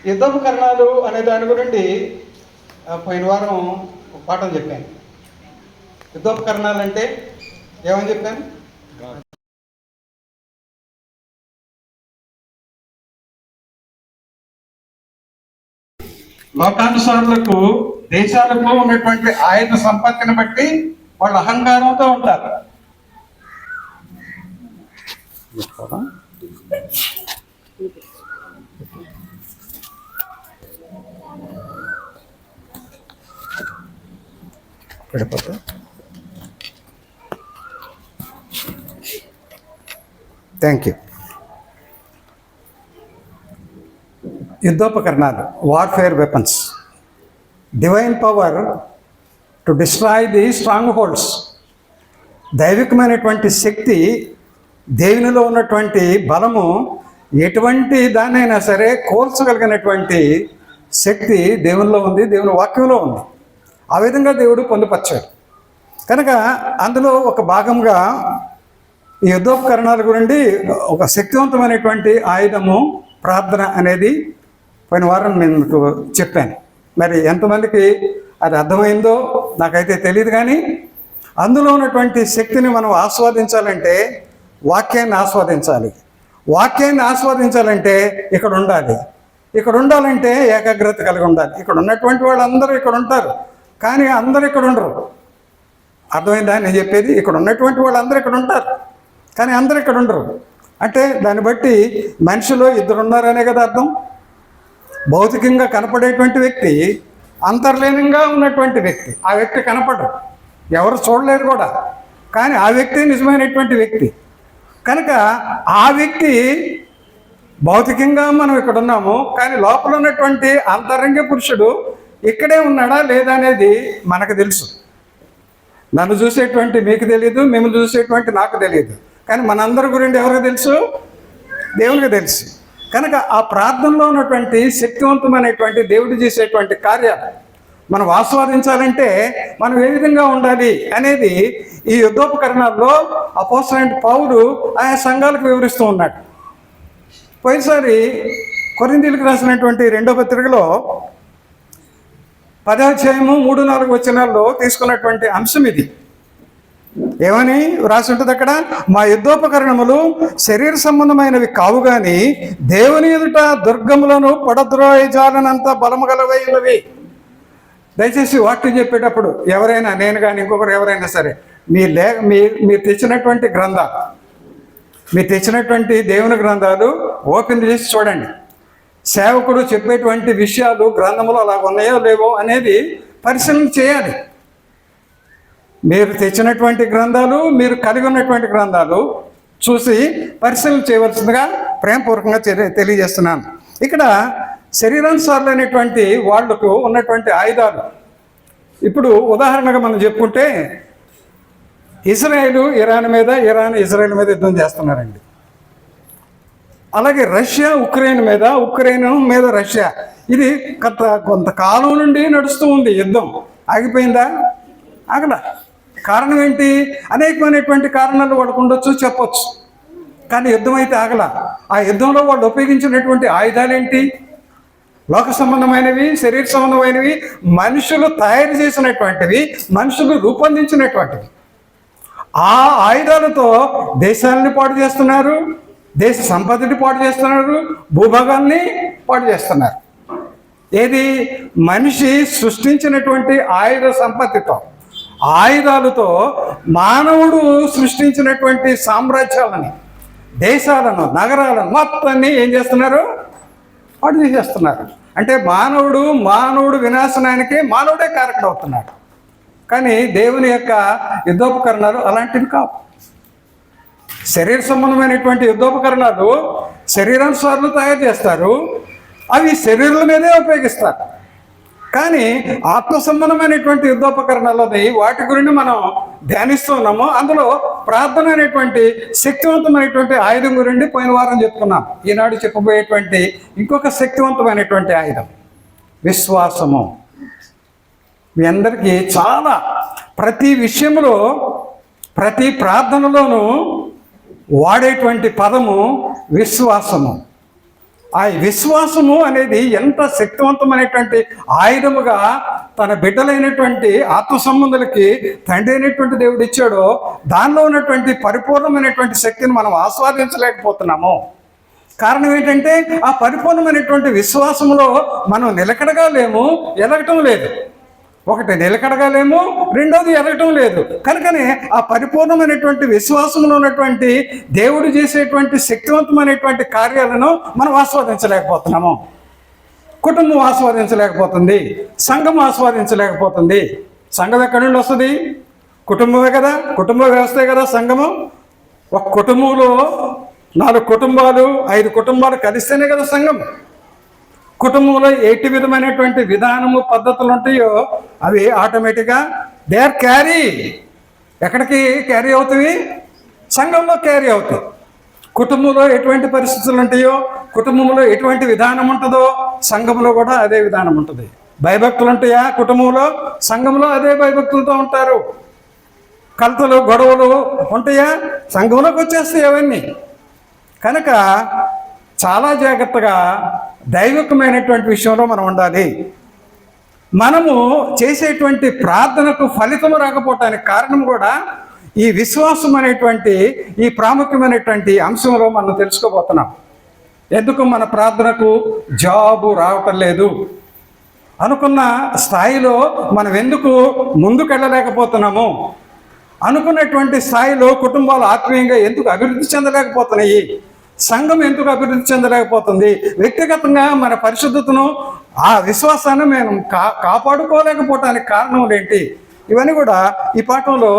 యుద్ధోపకరణాలు అనే దాని గురించి పోయిన వారం పాఠం చెప్పాను. యుద్ధోపకరణాలు అంటే ఏమని చెప్పాను? లోకానుసారులకు, దేశాలకు ఉన్నటువంటి ఆయుధ సంపత్తిని బట్టి వాళ్ళు అహంకారంతో ఉంటారు. Thank you. యుద్ధోపకరణాలు, warfare weapons, divine power to destroy the strong holds. దైవికమైనటువంటి శక్తి, దేవునిలో ఉన్నటువంటి బలము, ఎటువంటి దాన్నైనా సరే కోల్చగలిగినటువంటి శక్తి దేవునిలో ఉంది, దేవుని వాక్యంలో ఉంది. ఆ విధంగా దేవుడు పొందుపరిచాడు. కనుక అందులో ఒక భాగంగా ఈ యుద్ధోపకరణాల గురించి ఒక శక్తివంతమైనటువంటి ఆయుధము ప్రార్థన అనేది పోయిన వారం నేను మీకు చెప్పాను. మరి ఎంతమందికి అది అర్థమైందో నాకైతే తెలియదు. కానీ అందులో ఉన్నటువంటి శక్తిని మనం ఆస్వాదించాలంటే వాక్యాన్ని ఆస్వాదించాలి. వాక్యాన్ని ఆస్వాదించాలంటే ఇక్కడ ఉండాలి. ఇక్కడ ఉండాలంటే ఏకాగ్రత కలిగి ఉండాలి. ఇక్కడ ఉన్నటువంటి వాళ్ళందరూ ఇక్కడ ఉంటారు, కానీ అందరూ ఇక్కడ ఉండరు. అర్థమైందా నేను చెప్పేది? ఇక్కడ ఉన్నటువంటి వాళ్ళందరూ ఇక్కడ ఉంటారు, కానీ అందరూ ఇక్కడ ఉండరు. అంటే దాన్ని బట్టి మనిషిలో ఇద్దరు ఉన్నారనే కదా అర్థం. భౌతికంగా కనపడేటువంటి వ్యక్తి, అంతర్లీనంగా ఉన్నటువంటి వ్యక్తి. ఆ వ్యక్తి కనపడరు, ఎవరు చూడలేరు కూడా, కానీ ఆ వ్యక్తి నిజమైనటువంటి వ్యక్తి. కనుక ఆ వ్యక్తి భౌతికంగా మనం ఇక్కడ ఉన్నాము, కానీ లోపల ఉన్నటువంటి అంతరంగ పురుషుడు ఇక్కడే ఉన్నాడా లేదా అనేది మనకు తెలుసు. నన్ను చూసేటువంటి మీకు తెలియదు, మిమ్మల్ని చూసేటువంటి నాకు తెలియదు, కానీ మనందరి గురించి ఎవరికి తెలుసు? దేవునికి తెలుసు. కనుక ఆ ప్రార్థనలో ఉన్నటువంటి శక్తివంతమైనటువంటి దేవుడు చేసేటువంటి కార్యాలు మనం ఆస్వాదించాలంటే మనం ఏ విధంగా ఉండాలి అనేది ఈ యుద్ధోపకరణాల్లో అపోస్తలుడైన పౌలు ఆయా సంఘాలకు వివరిస్తూ ఉన్నాడు. పోయినసారి కొరింథీయులకు రాసినటువంటి 2వ పత్రికలో 10వ అధ్యాయము 3-4 వచనాల్లో తీసుకున్నటువంటి అంశం ఇది. ఏమని రాసి ఉంటుంది అక్కడ? మా యుద్ధోపకరణములు శరీర సంబంధమైనవి కావు గాని దేవుని ఎదుట దుర్గములను పడద్రోయజాలనంత బలము గలవైనవి. దయచేసి వాక్యం చెప్పేటప్పుడు ఎవరైనా, నేను కానీ ఇంకొకరు ఎవరైనా సరే, మీరు తెచ్చినటువంటి గ్రంథాలు, మీరు తెచ్చినటువంటి దేవుని గ్రంథాలు ఓపెన్ చేసి చూడండి. సేవకుడు చెప్పేటువంటి విషయాలు గ్రంథములు అలా ఉన్నాయో లేవో అనేది పరిశీలన చేయాలి. మీరు తెచ్చినటువంటి గ్రంథాలు, మీరు కలిగి ఉన్నటువంటి గ్రంథాలు చూసి పరిశీలన చేయవలసిందిగా ప్రేమపూర్వకంగా తెలియజేస్తున్నాను. ఇక్కడ శరీరానుసారులైనటువంటి వాళ్లకు ఉన్నటువంటి ఆయుధాలు, ఇప్పుడు ఉదాహరణగా మనం చెప్పుకుంటే ఇజ్రాయేలు ఇరాన్ మీద, ఇరాన్ ఇజ్రాయేల్ మీద యుద్ధం చేస్తున్నారండి. అలాగే రష్యా ఉక్రెయిన్ మీద, ఉక్రెయిన్ మీద రష్యా. ఇది కొంతకాలం నుండి నడుస్తూ ఉంది యుద్ధం. ఆగిపోయిందా? ఆగల. కారణం ఏంటి? అనేకమైనటువంటి కారణాలు వాళ్ళకు ఉండొచ్చు, చెప్పొచ్చు, కానీ యుద్ధం అయితే ఆగల. ఆ యుద్ధంలో వాళ్ళు ఉపయోగించినటువంటి ఆయుధాలు ఏంటి? లోక సంబంధమైనవి, శరీర సంబంధమైనవి, మనుషులు తయారు చేసినటువంటివి, మనుషులు రూపొందించినటువంటివి. ఆ ఆయుధాలతో దేశాలని పాడు చేస్తున్నారు, దేశ సంపదని పాడు చేస్తున్నారు, భూభాగాల్ని పాడు చేస్తున్నారు. ఏది? మనిషి సృష్టించినటువంటి ఆయుధ సంపత్తితో, ఆయుధాలతో మానవుడు సృష్టించినటువంటి సామ్రాజ్యాలని, దేశాలను, నగరాలను మొత్తాన్ని ఏం చేస్తున్నారు? పాడు చేసేస్తున్నారు. అంటే మానవుడు వినాశనానికి మానవుడే కారకుడు అవుతున్నాడు. కానీ దేవుని యొక్క యుద్ధోపకరణాలు అలాంటివి కావు. శరీర సంబంధమైనటువంటి యుద్ధోపకరణాలు శరీరానుసారులు తయారు చేస్తారు, అవి శరీరాల మీదే ఉపయోగిస్తారు. కానీ ఆత్మ సంబంధమైనటువంటి యుద్ధోపకరణాలని వాటి గురించి మనం ధ్యానిస్తూ ఉన్నాము. అందులో ప్రార్థన అనేటువంటి శక్తివంతమైనటువంటి ఆయుధం గురించి పోయిన వారం చెప్పుకున్నాం. ఈనాడు చెప్పబోయేటువంటి ఇంకొక శక్తివంతమైనటువంటి ఆయుధం విశ్వాసము. మీ అందరికీ చాలా ప్రతి విషయంలో, ప్రతి ప్రార్థనలోనూ వాడేటువంటి పదము విశ్వాసము. ఆ విశ్వాసము అనేది ఎంత శక్తివంతమైనటువంటి ఆయుధముగా తన బిడ్డలైనటువంటి ఆత్మ సంబంధులకి తండ్రి అయినటువంటి దేవుడు ఇచ్చాడో దానిలో ఉన్నటువంటి పరిపూర్ణమైనటువంటి శక్తిని మనం ఆస్వాదించలేకపోతున్నాము. కారణం ఏంటంటే ఆ పరిపూర్ణమైనటువంటి విశ్వాసంలో మనం నిలకడగా లేము, ఎదగటం లేదు. ఒకటి నిలకడగా లేము, రెండోది ఎదగటం లేదు. కనుకనే ఆ పరిపూర్ణమైనటువంటి విశ్వాసంలో ఉన్నటువంటి దేవుడు చేసేటువంటి శక్తివంతమైనటువంటి కార్యాలను మనం ఆస్వాదించలేకపోతున్నాము. కుటుంబం ఆస్వాదించలేకపోతుంది, సంఘం ఆస్వాదించలేకపోతుంది. సంఘం ఎక్కడి నుండి వస్తుంది? కుటుంబమే కదా, కుటుంబ వ్యవస్థే కదా సంఘము. ఒక కుటుంబంలో 4 కుటుంబాలు 5 కుటుంబాలు కలిస్తేనే కదా సంఘం. కుటుంబంలో ఎట్టి విధమైనటువంటి విధానము పద్ధతులు ఉంటాయో అవి ఆటోమేటిక్గా దే ఆర్ క్యారీ. ఎక్కడికి క్యారీ అవుతాయి? సంఘంలో క్యారీ అవుతాయి. కుటుంబంలో ఎటువంటి పరిస్థితులు ఉంటాయో, కుటుంబంలో ఎటువంటి విధానం ఉంటుందో సంఘంలో కూడా అదే విధానం ఉంటుంది. భయభక్తులు ఉంటాయా కుటుంబంలో? సంఘంలో అదే భయభక్తులతో ఉంటారు. కలతలు గొడవలు ఉంటాయా? సంఘంలోకి వచ్చేస్తాయి అవన్నీ. కనుక చాలా జాగ్రత్తగా దైవికమైనటువంటి విషయంలో మనం ఉండాలి. మనము చేసేటువంటి ప్రార్థనకు ఫలితం రాకపోవటానికి కారణం కూడా ఈ విశ్వాసం అనేటువంటి ఈ ప్రాముఖ్యమైనటువంటి అంశంలో మనం తెలుసుకోబోతున్నాం. ఎందుకు మన ప్రార్థనకు జవాబు రావటం లేదు? అనుకున్న స్థాయిలో మనం ఎందుకు ముందుకెళ్ళలేకపోతున్నాము? అనుకున్నటువంటి స్థాయిలో కుటుంబాలు ఆత్మీయంగా ఎందుకు అభివృద్ధి చెందలేకపోతున్నాయి? సంఘం ఎందుకు అభివృద్ధి చెందలేకపోతుంది? వ్యక్తిగతంగా మన పరిశుద్ధతను, ఆ విశ్వాసాన్ని మేము కాపాడుకోలేకపోవటానికి కారణం ఏంటి? ఇవన్నీ కూడా ఈ పాఠంలో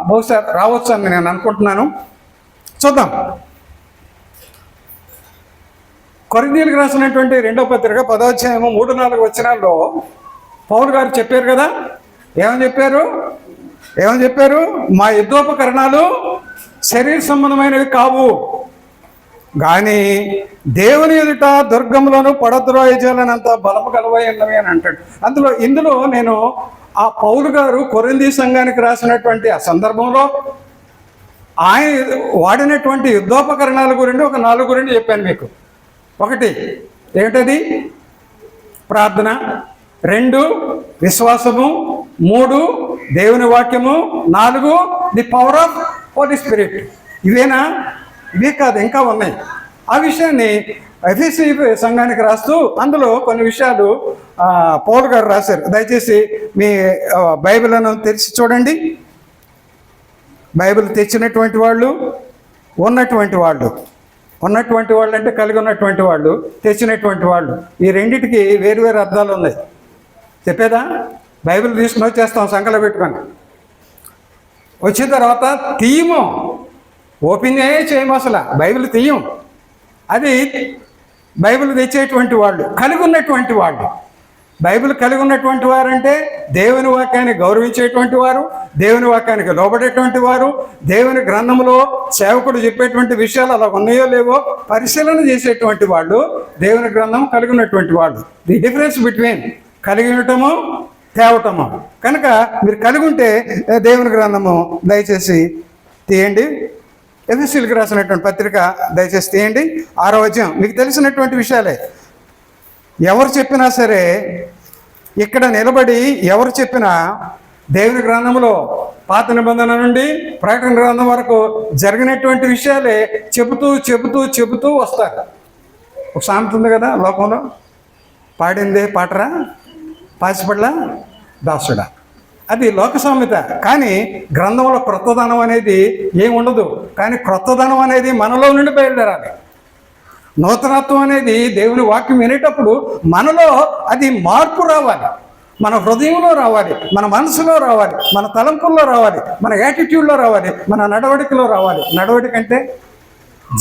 బహుశా రావచ్చు అని నేను అనుకుంటున్నాను. చూద్దాం. కొరింథీయులకు రాసినటువంటి 2వ పత్రిక 10వ అధ్యాయము 3-4 వచనాల్లో పౌలు గారు చెప్పారు కదా. ఏమని చెప్పారు? మా యుద్ధోపకరణాలు శరీర సంబంధమైనవి కావు, కానీ దేవుని ఎదుట దుర్గములను పడద్రోయజాలనంత బలము గలవై ఉన్నవి అని అంటాడు. ఇందులో నేను ఆ పౌలు గారు కొరింథీ సంఘానికి రాసినటువంటి ఆ సందర్భంలో ఆయన వాడినటువంటి యుద్ధోపకరణాల గురించి ఒక 4 గురించి చెప్పాను మీకు. 1 ఏమిటది? ప్రార్థన. 2 విశ్వాసము. 3 దేవుని వాక్యము. 4 the power of holy spirit. ఇవే కాదు, ఇంకా ఉన్నాయి. ఆ విషయాన్ని ఎఫెసీ సంఘానికి రాస్తూ అందులో కొన్ని విషయాలు పౌలు గారు రాశారు. దయచేసి మీ బైబిల్ను తెరిచి చూడండి. బైబిల్ తెచ్చినటువంటి వాళ్ళు, ఉన్నటువంటి వాళ్ళు అంటే కలిగి ఉన్నటువంటి వాళ్ళు, తెచ్చినటువంటి వాళ్ళు, ఈ రెండిటికి వేరువేరు అర్థాలు ఉన్నాయి. చెప్పేదా? బైబిల్ తీసుకుని వచ్చేస్తాం సంకలో పెట్టుకొని. వచ్చిన తర్వాత తీయము, ఓపెన్ చేయము, అసలు బైబిల్ తీయం. అది బైబిల్ తెచ్చేటువంటి వాళ్ళు, కలిగి ఉన్నటువంటి వాళ్ళు. బైబిల్ కలిగి ఉన్నటువంటి వారు అంటే దేవుని వాక్యాన్ని గౌరవించేటువంటి వారు, దేవుని వాక్యానికి లోబడేటువంటి వారు, దేవుని గ్రంథంలో సేవకుడు చెప్పేటువంటి విషయాలు అలా ఉన్నాయో లేవో పరిశీలన చేసేటువంటి వాళ్ళు దేవుని గ్రంథం కలిగి ఉన్నటువంటి వాళ్ళు. ది డిఫరెన్స్ బిట్వీన్ కలిగి ఉండటము, తేవటము. కనుక మీరు కలిగి ఉంటే దేవుని గ్రంథము దయచేసి తీయండి. ఎఫెసీయులకు రాసినటువంటి పత్రిక దయచేసి తీయండి. 6వ అధ్యాయం. మీకు తెలిసినటువంటి విషయాలే. ఎవరు చెప్పినా సరే, ఇక్కడ నిలబడి ఎవరు చెప్పినా దేవుని గ్రంథంలో పాత నిబంధన నుండి ప్రకటన గ్రంథం వరకు జరిగినటువంటి విషయాలే చెబుతూ వస్తారు. ఒక సామెత ఉంది కదా లోకంలో, పాడిందే పాటరా పాసిపడ్ల దాసుడా. అది లోక సామెత. కానీ గ్రంథంలో క్రొత్తదనం అనేది ఏమి ఉండదు. కానీ క్రొత్తదనం అనేది మనలో నుండి బయలుదేరాలి. నూతనత్వం అనేది దేవుని వాక్యం వినేటప్పుడు మనలో అది మార్పు రావాలి. మన హృదయంలో రావాలి, మన మనసులో రావాలి, మన తలంపుల్లో రావాలి, మన యాటిట్యూడ్లో రావాలి, మన నడవడికలో రావాలి. నడవడిక అంటే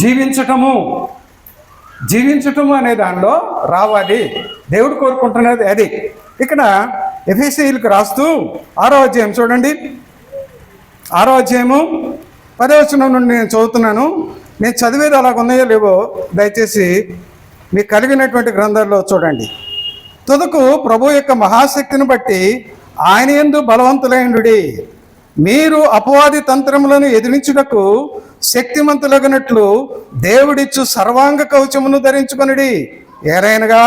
జీవించటము అనే దానిలో రావాలి. దేవుడు కోరుకుంటున్నది అది. ఇక్కడ ఎఫెసీయులకు రాస్తూ 6వ అధ్యాయం చూడండి. 6వ అధ్యాయము 10వ వచనం నుండి నేను చదువుతున్నాను. నేను చదివేది అలాగ ఉన్నాయో లేవో దయచేసి మీకు కలిగినటువంటి గ్రంథాల్లో చూడండి. తుదకు ప్రభు యొక్క మహాశక్తిని బట్టి ఆయన యందు బలవంతులైనడి మీరు అపవాది తంత్రములను ఎదిరించుటకు శక్తిమంతులగినట్లు దేవుడిచ్చు సర్వాంగ కవచమును ధరించుకొనుడి. ఏలైనగా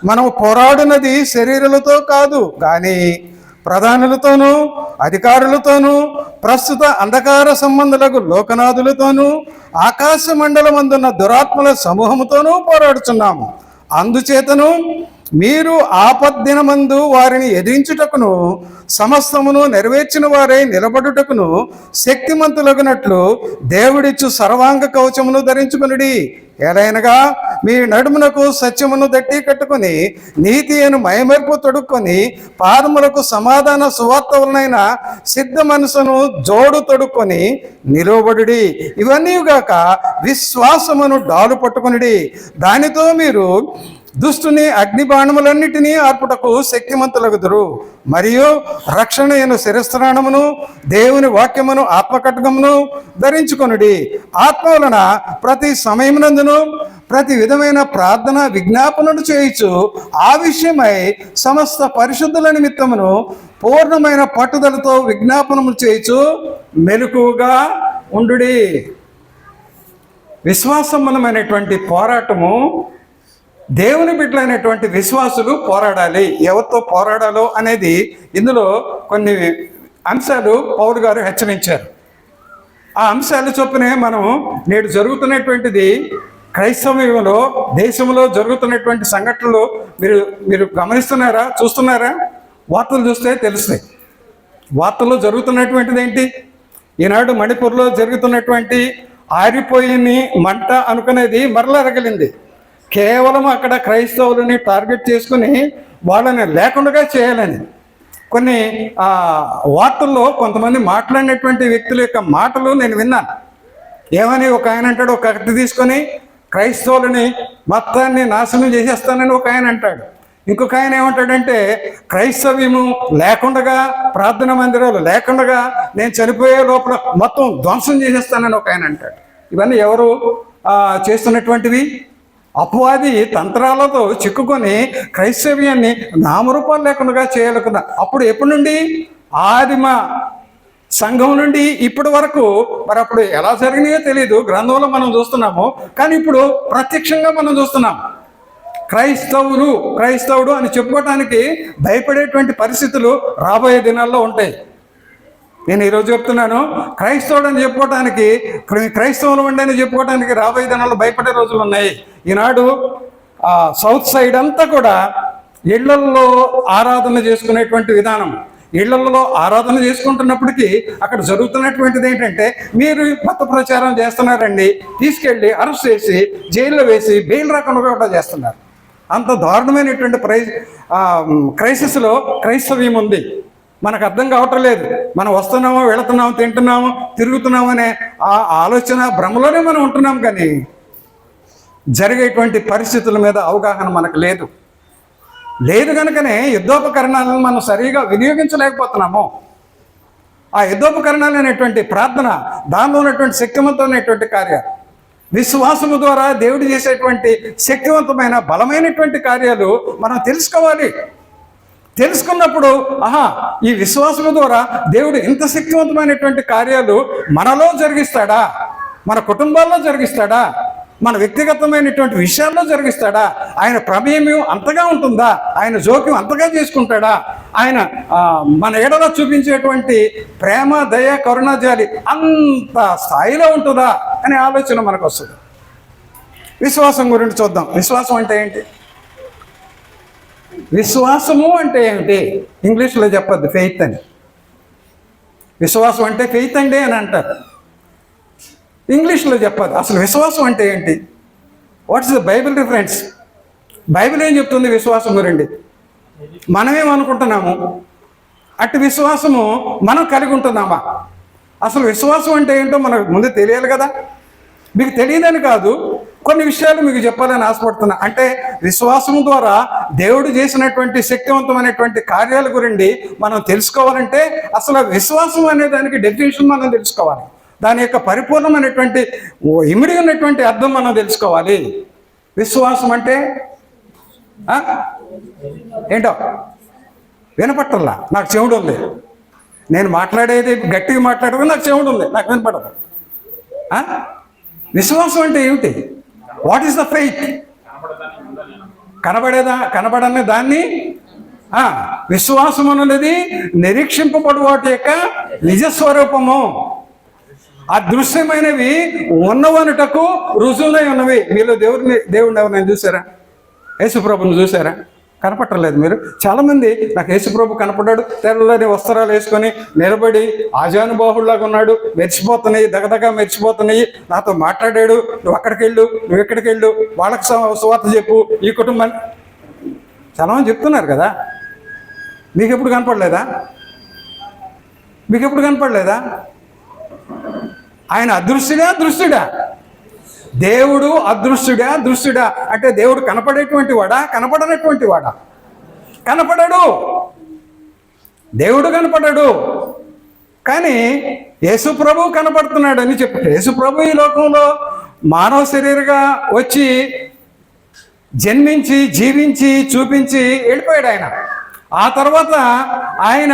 మనము పోరాడునది శరీరులతో కాదు కానీ ప్రధానులతోనూ అధికారులతోనూ ప్రస్తుత అంధకార సంబంధులకు లోకనాథులతోనూ ఆకాశ మండలమందున్న దురాత్మల సమూహముతోనూ పోరాడుచున్నాము. అందుచేతను మీరు ఆపద్దినమందు వారిని ఎదిరించుటకును సమస్తమును నెరవేర్చిన వారై నిలబడుటకును శక్తిమంతులగునట్లు దేవుడిచ్చు సర్వాంగ కవచమును ధరించుకొనుడి. ఏలైనగా మీ నడుమునకు సత్యమును దట్టి కట్టుకొని నీతి అను మయమెరుపు తొడుక్కొని పాదములకు సమాధాన సువార్తలనైన సిద్ధ మనసును జోడు తొడుక్కొని నిలువబడుడి. ఇవన్నీ గాక విశ్వాసమును డాలు పట్టుకొనుడి. దానితో మీరు దుష్టుని అగ్ని బాణములన్నిటినీ ఆర్పుటకు శక్తిమంతులగుదురు. మరియు రక్షణ అయిన శిరస్త్రాణమును దేవుని వాక్యమును ఆత్మకటకమును ధరించుకొనుడి. ఆత్మ వలన ప్రతి సమయమునందును ప్రతి విధమైన ప్రార్థన విజ్ఞాపనలు చేయుచు ఆ విషయమై సమస్త పరిశుద్ధుల నిమిత్తమును పూర్ణమైన పట్టుదలతో విజ్ఞాపనము చేయుచు మెలకువగా ఉండుడి. విశ్వాసంబద్ధమైనటువంటి పోరాటము దేవుని బిడ్డలైనటువంటి విశ్వాసులు పోరాడాలి. ఎవరితో పోరాడాలో అనేది ఇందులో కొన్ని అంశాలు పౌలు గారు హెచ్చరించారు. ఆ అంశాలు చొప్పునే మనం నేడు జరుగుతున్నటువంటిది క్రైస్తవంలో దేశంలో జరుగుతున్నటువంటి సంఘటనలు మీరు గమనిస్తున్నారా, చూస్తున్నారా? వార్తలు చూస్తే తెలుస్తాయి. వార్తల్లో జరుగుతున్నటువంటిది ఏంటి? ఈనాడు మణిపూర్లో జరుగుతున్నటువంటి ఆరిపోయిని మంట అనుకునేది మరలా రగిలింది. కేవలం అక్కడ క్రైస్తవులని టార్గెట్ చేసుకుని వాళ్ళని లేకుండా చేయాలని కొన్ని వార్తల్లో కొంతమంది మాట్లాడినటువంటి వ్యక్తుల యొక్క మాటలు నేను విన్నాను. ఏమని ఒక ఆయన అంటాడు, ఒక కత్తి తీసుకొని క్రైస్తవులని మొత్తాన్ని నాశనం చేసేస్తానని ఒక ఆయన అంటాడు. ఇంకొక ఆయన ఏమంటాడంటే క్రైస్తవ్యము లేకుండా ప్రార్థన మందిరాలు లేకుండా నేను చనిపోయే లోపల మొత్తం ధ్వంసం చేసేస్తానని ఒక ఆయన అంటాడు. ఇవన్నీ ఎవరు చేస్తున్నటువంటివి? అపవాది తంత్రాలతో చిక్కుకొని క్రైస్తవ్యాన్ని నామరూపాలు లేకుండా చేయాలనుకున్నా. అప్పుడు ఎప్పటి నుండి? ఆదిమ సంఘం నుండి ఇప్పటి వరకు. మరి అప్పుడు ఎలా జరిగినాయో తెలియదు, గ్రంథంలో మనం చూస్తున్నాము. కానీ ఇప్పుడు ప్రత్యక్షంగా మనం చూస్తున్నాం. క్రైస్తవుడు అని చెప్పుకోవటానికి భయపడేటువంటి పరిస్థితులు రాబోయే దినాల్లో ఉంటాయి. నేను ఈరోజు చెప్తున్నాను, క్రైస్తవుడు అని చెప్పుకోవటానికి, క్రైస్తవులు ఉండని చెప్పుకోవటానికి రాబోయే దినాల్లో భయపడే రోజులు ఉన్నాయి. ఈనాడు సౌత్ సైడ్ అంతా కూడా ఇళ్లల్లో ఆరాధన చేసుకునేటువంటి విధానం. ఇళ్లలో ఆరాధన చేసుకుంటున్నప్పటికీ అక్కడ జరుగుతున్నటువంటిది ఏంటంటే, మీరు మత ప్రచారం చేస్తున్నారండి, తీసుకెళ్ళి అరెస్ట్ చేసి జైల్లో వేసి బెయిల్ రాకుండా కూడా చేస్తున్నారు. అంత దారుణమైనటువంటి క్రైసిస్లో క్రైస్తవ్యం ఉంది. మనకు అర్థం కావటం లేదు. మనం వస్తున్నాము, వెళుతున్నాము, తింటున్నాము, తిరుగుతున్నాము అనే ఆ ఆలోచన భ్రమలోనే మనం ఉంటున్నాం. కానీ జరిగేటువంటి పరిస్థితుల మీద అవగాహన మనకు లేదు కనుకనే యుద్ధోపకరణాలను మనం సరిగా వినియోగించలేకపోతున్నాము. ఆ యుద్ధోపకరణాలు అనేటువంటి ప్రార్థన, దానిలో ఉన్నటువంటి శక్తివంతమైనటువంటి కార్యాలు, విశ్వాసము ద్వారా దేవుడు చేసేటువంటి శక్తివంతమైన బలమైనటువంటి కార్యాలు మనం తెలుసుకోవాలి. తెలుసుకున్నప్పుడు ఈ విశ్వాసము ద్వారా దేవుడు ఇంత శక్తివంతమైనటువంటి కార్యాలు మనలో జరిగిస్తాడా, మన కుటుంబాల్లో జరిగిస్తాడా, మన వ్యక్తిగతమైనటువంటి విషయాల్లో జరిగిస్తాడా, ఆయన ప్రమేయం అంతగా ఉంటుందా, ఆయన జోక్యం అంతగా చేసుకుంటాడా, ఆయన మన ఎడలో చూపించేటువంటి ప్రేమ, దయ, కరుణ, జాలి అంత స్థాయిలో ఉంటుందా అనే ఆలోచన మనకు వస్తుంది. విశ్వాసం గురించి చూద్దాం. విశ్వాసం అంటే ఏంటి? విశ్వాసము అంటే ఏమిటి? ఇంగ్లీష్లో చెప్పద్దు, ఫెయిత్ అని. విశ్వాసం అంటే ఫెయిత్ అండి అని అంటారు. ఇంగ్లీష్లో చెప్పదు. అసలు విశ్వాసం అంటే ఏంటి? What's the Bible reference? Bible ఏం చెప్తుంది విశ్వాసం గురించి? మనమేమనుకుంటున్నాము? అట్టి విశ్వాసము మనం కలిగి ఉంటున్నామా? అసలు విశ్వాసం అంటే ఏంటో మనకు ముందు తెలియాలి కదా. మీకు తెలియదని కాదు, కొన్ని విషయాలు మీకు చెప్పాలని ఆశపడుతున్నా. అంటే విశ్వాసం ద్వారా దేవుడు చేసినటువంటి శక్తివంతమైనటువంటి కార్యాల గురించి మనం తెలుసుకోవాలంటే అసలు విశ్వాసం అనే దానికి డెఫినేషన్ మనం తెలుసుకోవాలి. దాని యొక్క పరిపూర్ణమైనటువంటి ఇమిడి ఉన్నటువంటి అర్థం మనం తెలుసుకోవాలి. విశ్వాసం అంటే ఏంటో వినపట్టల్లా, నాకు చెవుడు ఉంది. నేను మాట్లాడేది గట్టిగా మాట్లాడదు, నాకు చెవుడు ఉంది, నాకు వినపడదు. విశ్వాసం అంటే ఏమిటి? What is the faith? కనబడని దాన్ని విశ్వాసం అన్నది నిరీక్షింపబడు వాటి యొక్క నిజస్వరూపము. అదృశ్యమైనవి ఉన్నవనుటకు రుజువులై ఉన్నవి. మీలో దేవుడిని ఎవరిని చూసారా? యేసుప్రభుని చూసారా? కనపట్టలేదు. మీరు చాలామంది నాకు యేసుప్రభు కనపడ్డాడు, తెల్లని వస్త్రాలు వేసుకొని నిలబడి ఆజానుబాహుల్లాగా ఉన్నాడు, మెరిచిపోతున్నాయి, దగదగా మెరిచిపోతున్నాయి, నాతో మాట్లాడాడు, నువ్వు అక్కడికి వెళ్ళు, నువ్వు ఎక్కడికి వెళ్ళు, వాళ్ళకి సువార్త చెప్పు, ఈ కుటుంబాన్ని చాలామంది చెప్తున్నారు కదా. మీకు ఎప్పుడు కనపడలేదా? ఆయన దృష్టిడా? దేవుడు దృష్టిడా అంటే దేవుడు కనపడేటువంటి వాడా, కనపడనటువంటి వాడా? కనపడడు. దేవుడు కనపడడు. కానీ యేసుప్రభు కనపడుతున్నాడు అని చెప్పి, యేసుప్రభు ఈ లోకంలో మానవ శరీరంగా వచ్చి జన్మించి జీవించి చూపించి వెళ్ళిపోయాడు ఆయన. ఆ తర్వాత ఆయన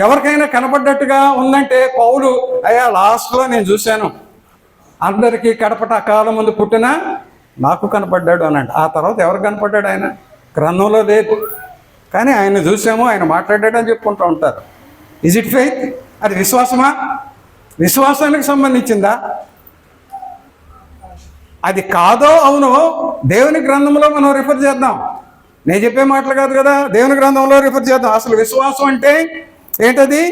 ఎవరికైనా కనపడ్డట్టుగా ఉందంటే పౌలు, అయ్యా లాస్ట్లో నేను చూశాను, అందరికీ కడపట కాలం ముందు పుట్టినా నాకు కనపడ్డాడు అనండి. ఆ తర్వాత ఎవరు కనపడ్డాడు? ఆయన గ్రంథంలో లేదు, కానీ ఆయన చూసాము, ఆయన మాట్లాడాడు అని చెప్పుకుంటూ ఉంటారు. Is it faith? అది విశ్వాసమా? విశ్వాసానికి సంబంధించిందా? అది కాదో అవునో దేవుని గ్రంథంలో మనం రిఫర్ చేద్దాం. నేను చెప్పే మాటలు కాదు కదా, దేవుని గ్రంథంలో రిఫర్ చేద్దాం. అసలు విశ్వాసం అంటే ఏంటది?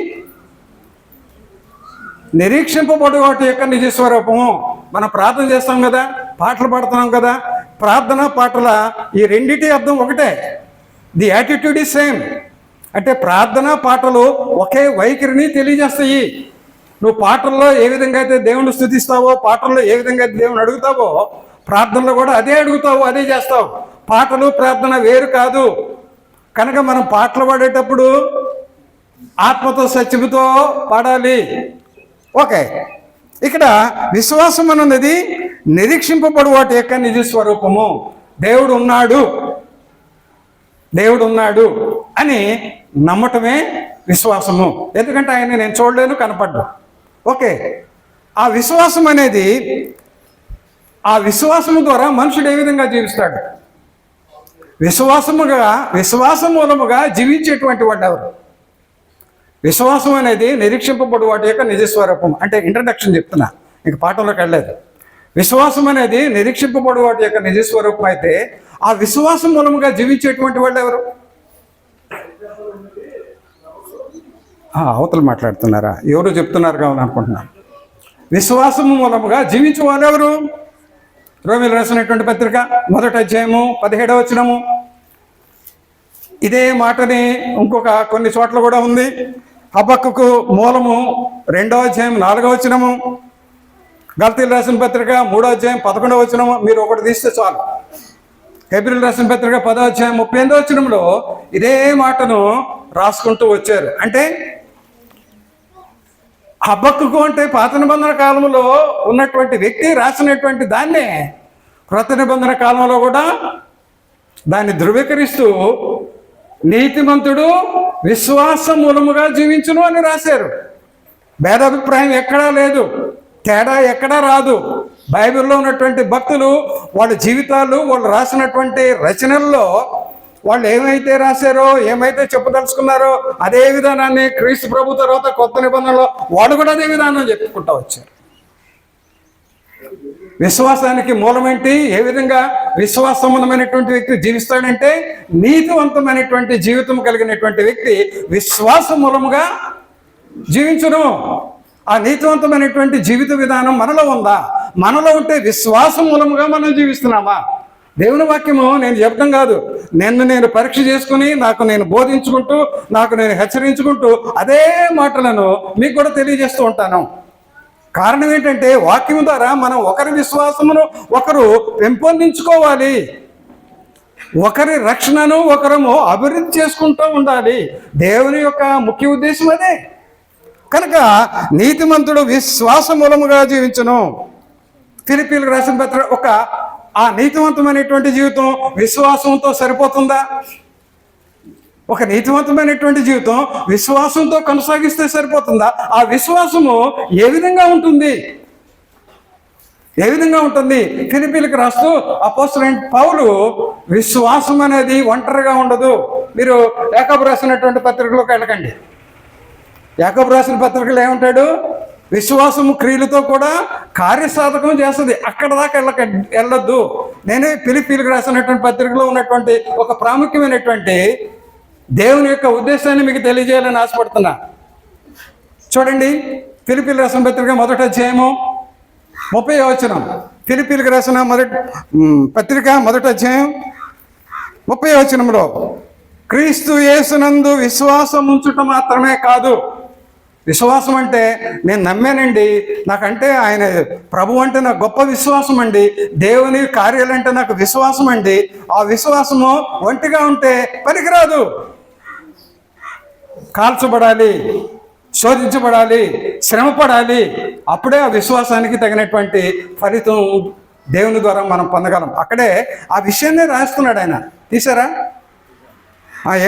నిరీక్షింపబడు వాటి యొక్క నిజస్వరూపము. మనం ప్రార్థన చేస్తాం కదా, పాటలు పాడుతున్నాం కదా, ప్రార్థన పాటల ఈ రెండిటి అర్థం ఒకటే. The attitude is same. అంటే ప్రార్థన పాటలు ఒకే వైఖరిని తెలియజేస్తాయి. నువ్వు పాటల్లో ఏ విధంగా అయితే దేవుని స్తుతిస్తావో, పాటల్లో ఏ విధంగా అయితే దేవుని అడుగుతావో, ప్రార్థనలో కూడా అదే అడుగుతావు, అదే చేస్తావు. పాటలు ప్రార్థన వేరు కాదు. కనుక మనం పాటలు పాడేటప్పుడు ఆత్మతో సత్యముతో పాడాలి. ఓకే, ఇక్కడ విశ్వాసం అన్నది నిరీక్షింపబడు వాటి యొక్క నిజస్వరూపము. దేవుడు ఉన్నాడు అని నమ్మటమే విశ్వాసము. ఎందుకంటే ఆయన నేను చూడలేను, కనపడ్డా. ఓకే, ఆ విశ్వాసం అనేది, ఆ విశ్వాసము ద్వారా మనుషుడు ఏ విధంగా జీవిస్తాడు? విశ్వాసం మూలముగా జీవించేటువంటి వాడు ఎవరు? విశ్వాసం అనేది నిరీక్షింపబడు వాటి యొక్క నిజస్వరూపం. అంటే ఇంట్రడక్షన్ చెప్తున్నా, ఇంక పాఠంలోకి వెళ్ళలేదు. విశ్వాసం అనేది నిరీక్షింపబడు వాటి యొక్క నిజస్వరూపం అయితే, ఆ విశ్వాసం మూలముగా జీవించేటువంటి వాళ్ళు ఎవరు? అవతలు మాట్లాడుతున్నారా? ఎవరు చెప్తున్నారు కావాలని అనుకుంటున్నాను. విశ్వాసము మూలముగా జీవించే వాళ్ళు ఎవరు? రోమీయులకు రాసినటువంటి పత్రిక 1వ అధ్యాయము 17వ వచనము. ఇదే మాటని ఇంకొక కొన్ని చోట్ల కూడా ఉంది. హబక్కూకు మూలము 2వ అధ్యాయం 4వ వచనము. గలతీయులకు రాసిన పత్రిక 3వ అధ్యాయం 11వ వచనము. మీరు ఒకటి తీస్తే చాలు. హెబ్రీయులకు రాసిన పత్రిక 10వ అధ్యాయం 38వ వచనంలో ఇదే మాటను రాసుకుంటూ వచ్చారు. అంటే హబక్కూకు అంటే పాత నిబంధన కాలంలో ఉన్నటువంటి వ్యక్తి రాసినటువంటి దాన్నే క్రొత్త నిబంధన కాలంలో కూడా దాన్ని ధృవీకరిస్తూ నీతిమంతుడు విశ్వాసం మూలముగా జీవించును అని రాశారు. భేదాభిప్రాయం ఎక్కడా లేదు, తేడా ఎక్కడా రాదు. బైబిల్లో ఉన్నటువంటి భక్తులు వాళ్ళ జీవితాలు, వాళ్ళు రాసినటువంటి రచనల్లో వాళ్ళు ఏమైతే రాశారో, ఏమైతే చెప్పదలుచుకున్నారో అదే విధానాన్ని క్రీస్తు ప్రభు తర్వాత కొత్త నిబంధనలో వాళ్ళు కూడా అదే విధానం చెప్పుకుంటూ వచ్చారు. విశ్వాసానికి మూలమేంటి? ఏ విధంగా విశ్వాసవంతమైనటువంటి వ్యక్తి జీవిస్తాడంటే, నీతివంతమైనటువంటి జీవితం కలిగినటువంటి వ్యక్తి విశ్వాసం మూలముగా జీవించును. ఆ నీతివంతమైనటువంటి జీవిత విధానం మనలో ఉందా? మనలో ఉంటే విశ్వాసం మూలముగా మనం జీవిస్తున్నామా? దేవుని వాక్యము నేను చెప్పడం కాదు, నేను పరీక్ష చేసుకుని నాకు నేను బోధించుకుంటూ, నాకు నేను హెచ్చరించుకుంటూ అదే మాటలను మీకు కూడా తెలియజేస్తూ ఉంటాను. కారణం ఏంటంటే, వాక్యం ద్వారా మనం ఒకరి విశ్వాసమును ఒకరు పెంపొందించుకోవాలి, ఒకరి రక్షణను ఒకరము అభివృద్ధి చేసుకుంటూ ఉండాలి. దేవుని యొక్క ముఖ్య ఉద్దేశం అదే. కనుక నీతిమంతుడు విశ్వాస మూలముగా జీవించును. ఫిలిప్పీయులకు రాసిన పత్రిక ఆ నీతివంతమైనటువంటి జీవితం విశ్వాసంతో సరిపోతుందా? ఒక నీతివంతమైనటువంటి జీవితం విశ్వాసంతో కొనసాగిస్తే సరిపోతుందా? ఆ విశ్వాసము ఏ విధంగా ఉంటుంది? ఏ విధంగా ఉంటుంది? ఫిలిప్పీలకు రాస్తూ అపోస్తలుడైన పౌలు విశ్వాసం అనేది ఒంటరిగా ఉండదు. మీరు యాకోబు రాసినటువంటి పత్రికలోకి వెళ్ళకండి. యాకోబు రాసిన పత్రికలో ఏమంటాడు? విశ్వాసము క్రియలతో కూడా కార్యసాధకం చేస్తుంది. అక్కడ దాకా వెళ్ళొద్దు. నేనే ఫిలిప్పీలకు రాసినటువంటి పత్రికలో ఉన్నటువంటి ఒక ప్రాముఖ్యమైనటువంటి దేవుని యొక్క ఉద్దేశాన్ని మీకు తెలియజేయాలని ఆశపడుతున్నా. చూడండి, ఫిలిప్పీలకు రాసిన పత్రిక 1వ అధ్యాయము 30వ వచనం. ఫిలిప్పీలకు రాసిన పత్రిక 1వ అధ్యాయం 30వ వచనంలో, క్రీస్తు యేసునందు విశ్వాసం ఉంచుట మాత్రమే కాదు. విశ్వాసం అంటే నేను నమ్మానండి, నాకంటే ఆయన ప్రభు అంటే నాకు గొప్ప విశ్వాసం అండి, దేవుని కార్యాలంటే నాకు విశ్వాసం అండి. ఆ విశ్వాసము ఒంటిగా ఉంటే పనికిరాదు. కాల్చబడాలి, శోధించబడాలి, శ్రమపడాలి. అప్పుడే ఆ విశ్వాసానికి తగినటువంటి ఫలితం దేవుని ద్వారా మనం పొందగలం. అక్కడే ఆ విషయాన్ని రాస్తున్నాడు ఆయన. తీసారా?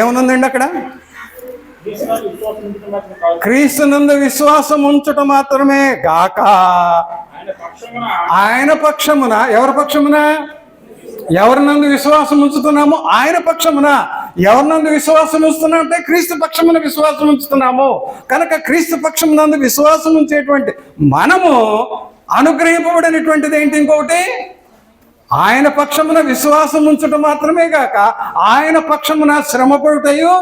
ఏమనుందండి అక్కడ? క్రీస్తునందు విశ్వాసం ఉంచుట మాత్రమే గాక ఆయన పక్షమున. ఎవరి పక్షమున? ఎవరినందు విశ్వాసం ఉంచుతున్నాము? ఆయన పక్షమున. ఎవరినందు విశ్వాసం ఉంచుతున్నాం అంటే క్రీస్తు పక్షమున విశ్వాసం ఉంచుతున్నాము. కనుక క్రీస్తు పక్షమునందు విశ్వాసం ఉంచేటువంటి మనము అనుగ్రహింపబడినటువంటిది ఏంటి? ఇంకొకటి, ఆయన పక్షమున విశ్వాసం ఉంచటం మాత్రమే కాక ఆయన పక్షమున శ్రమపడుటయు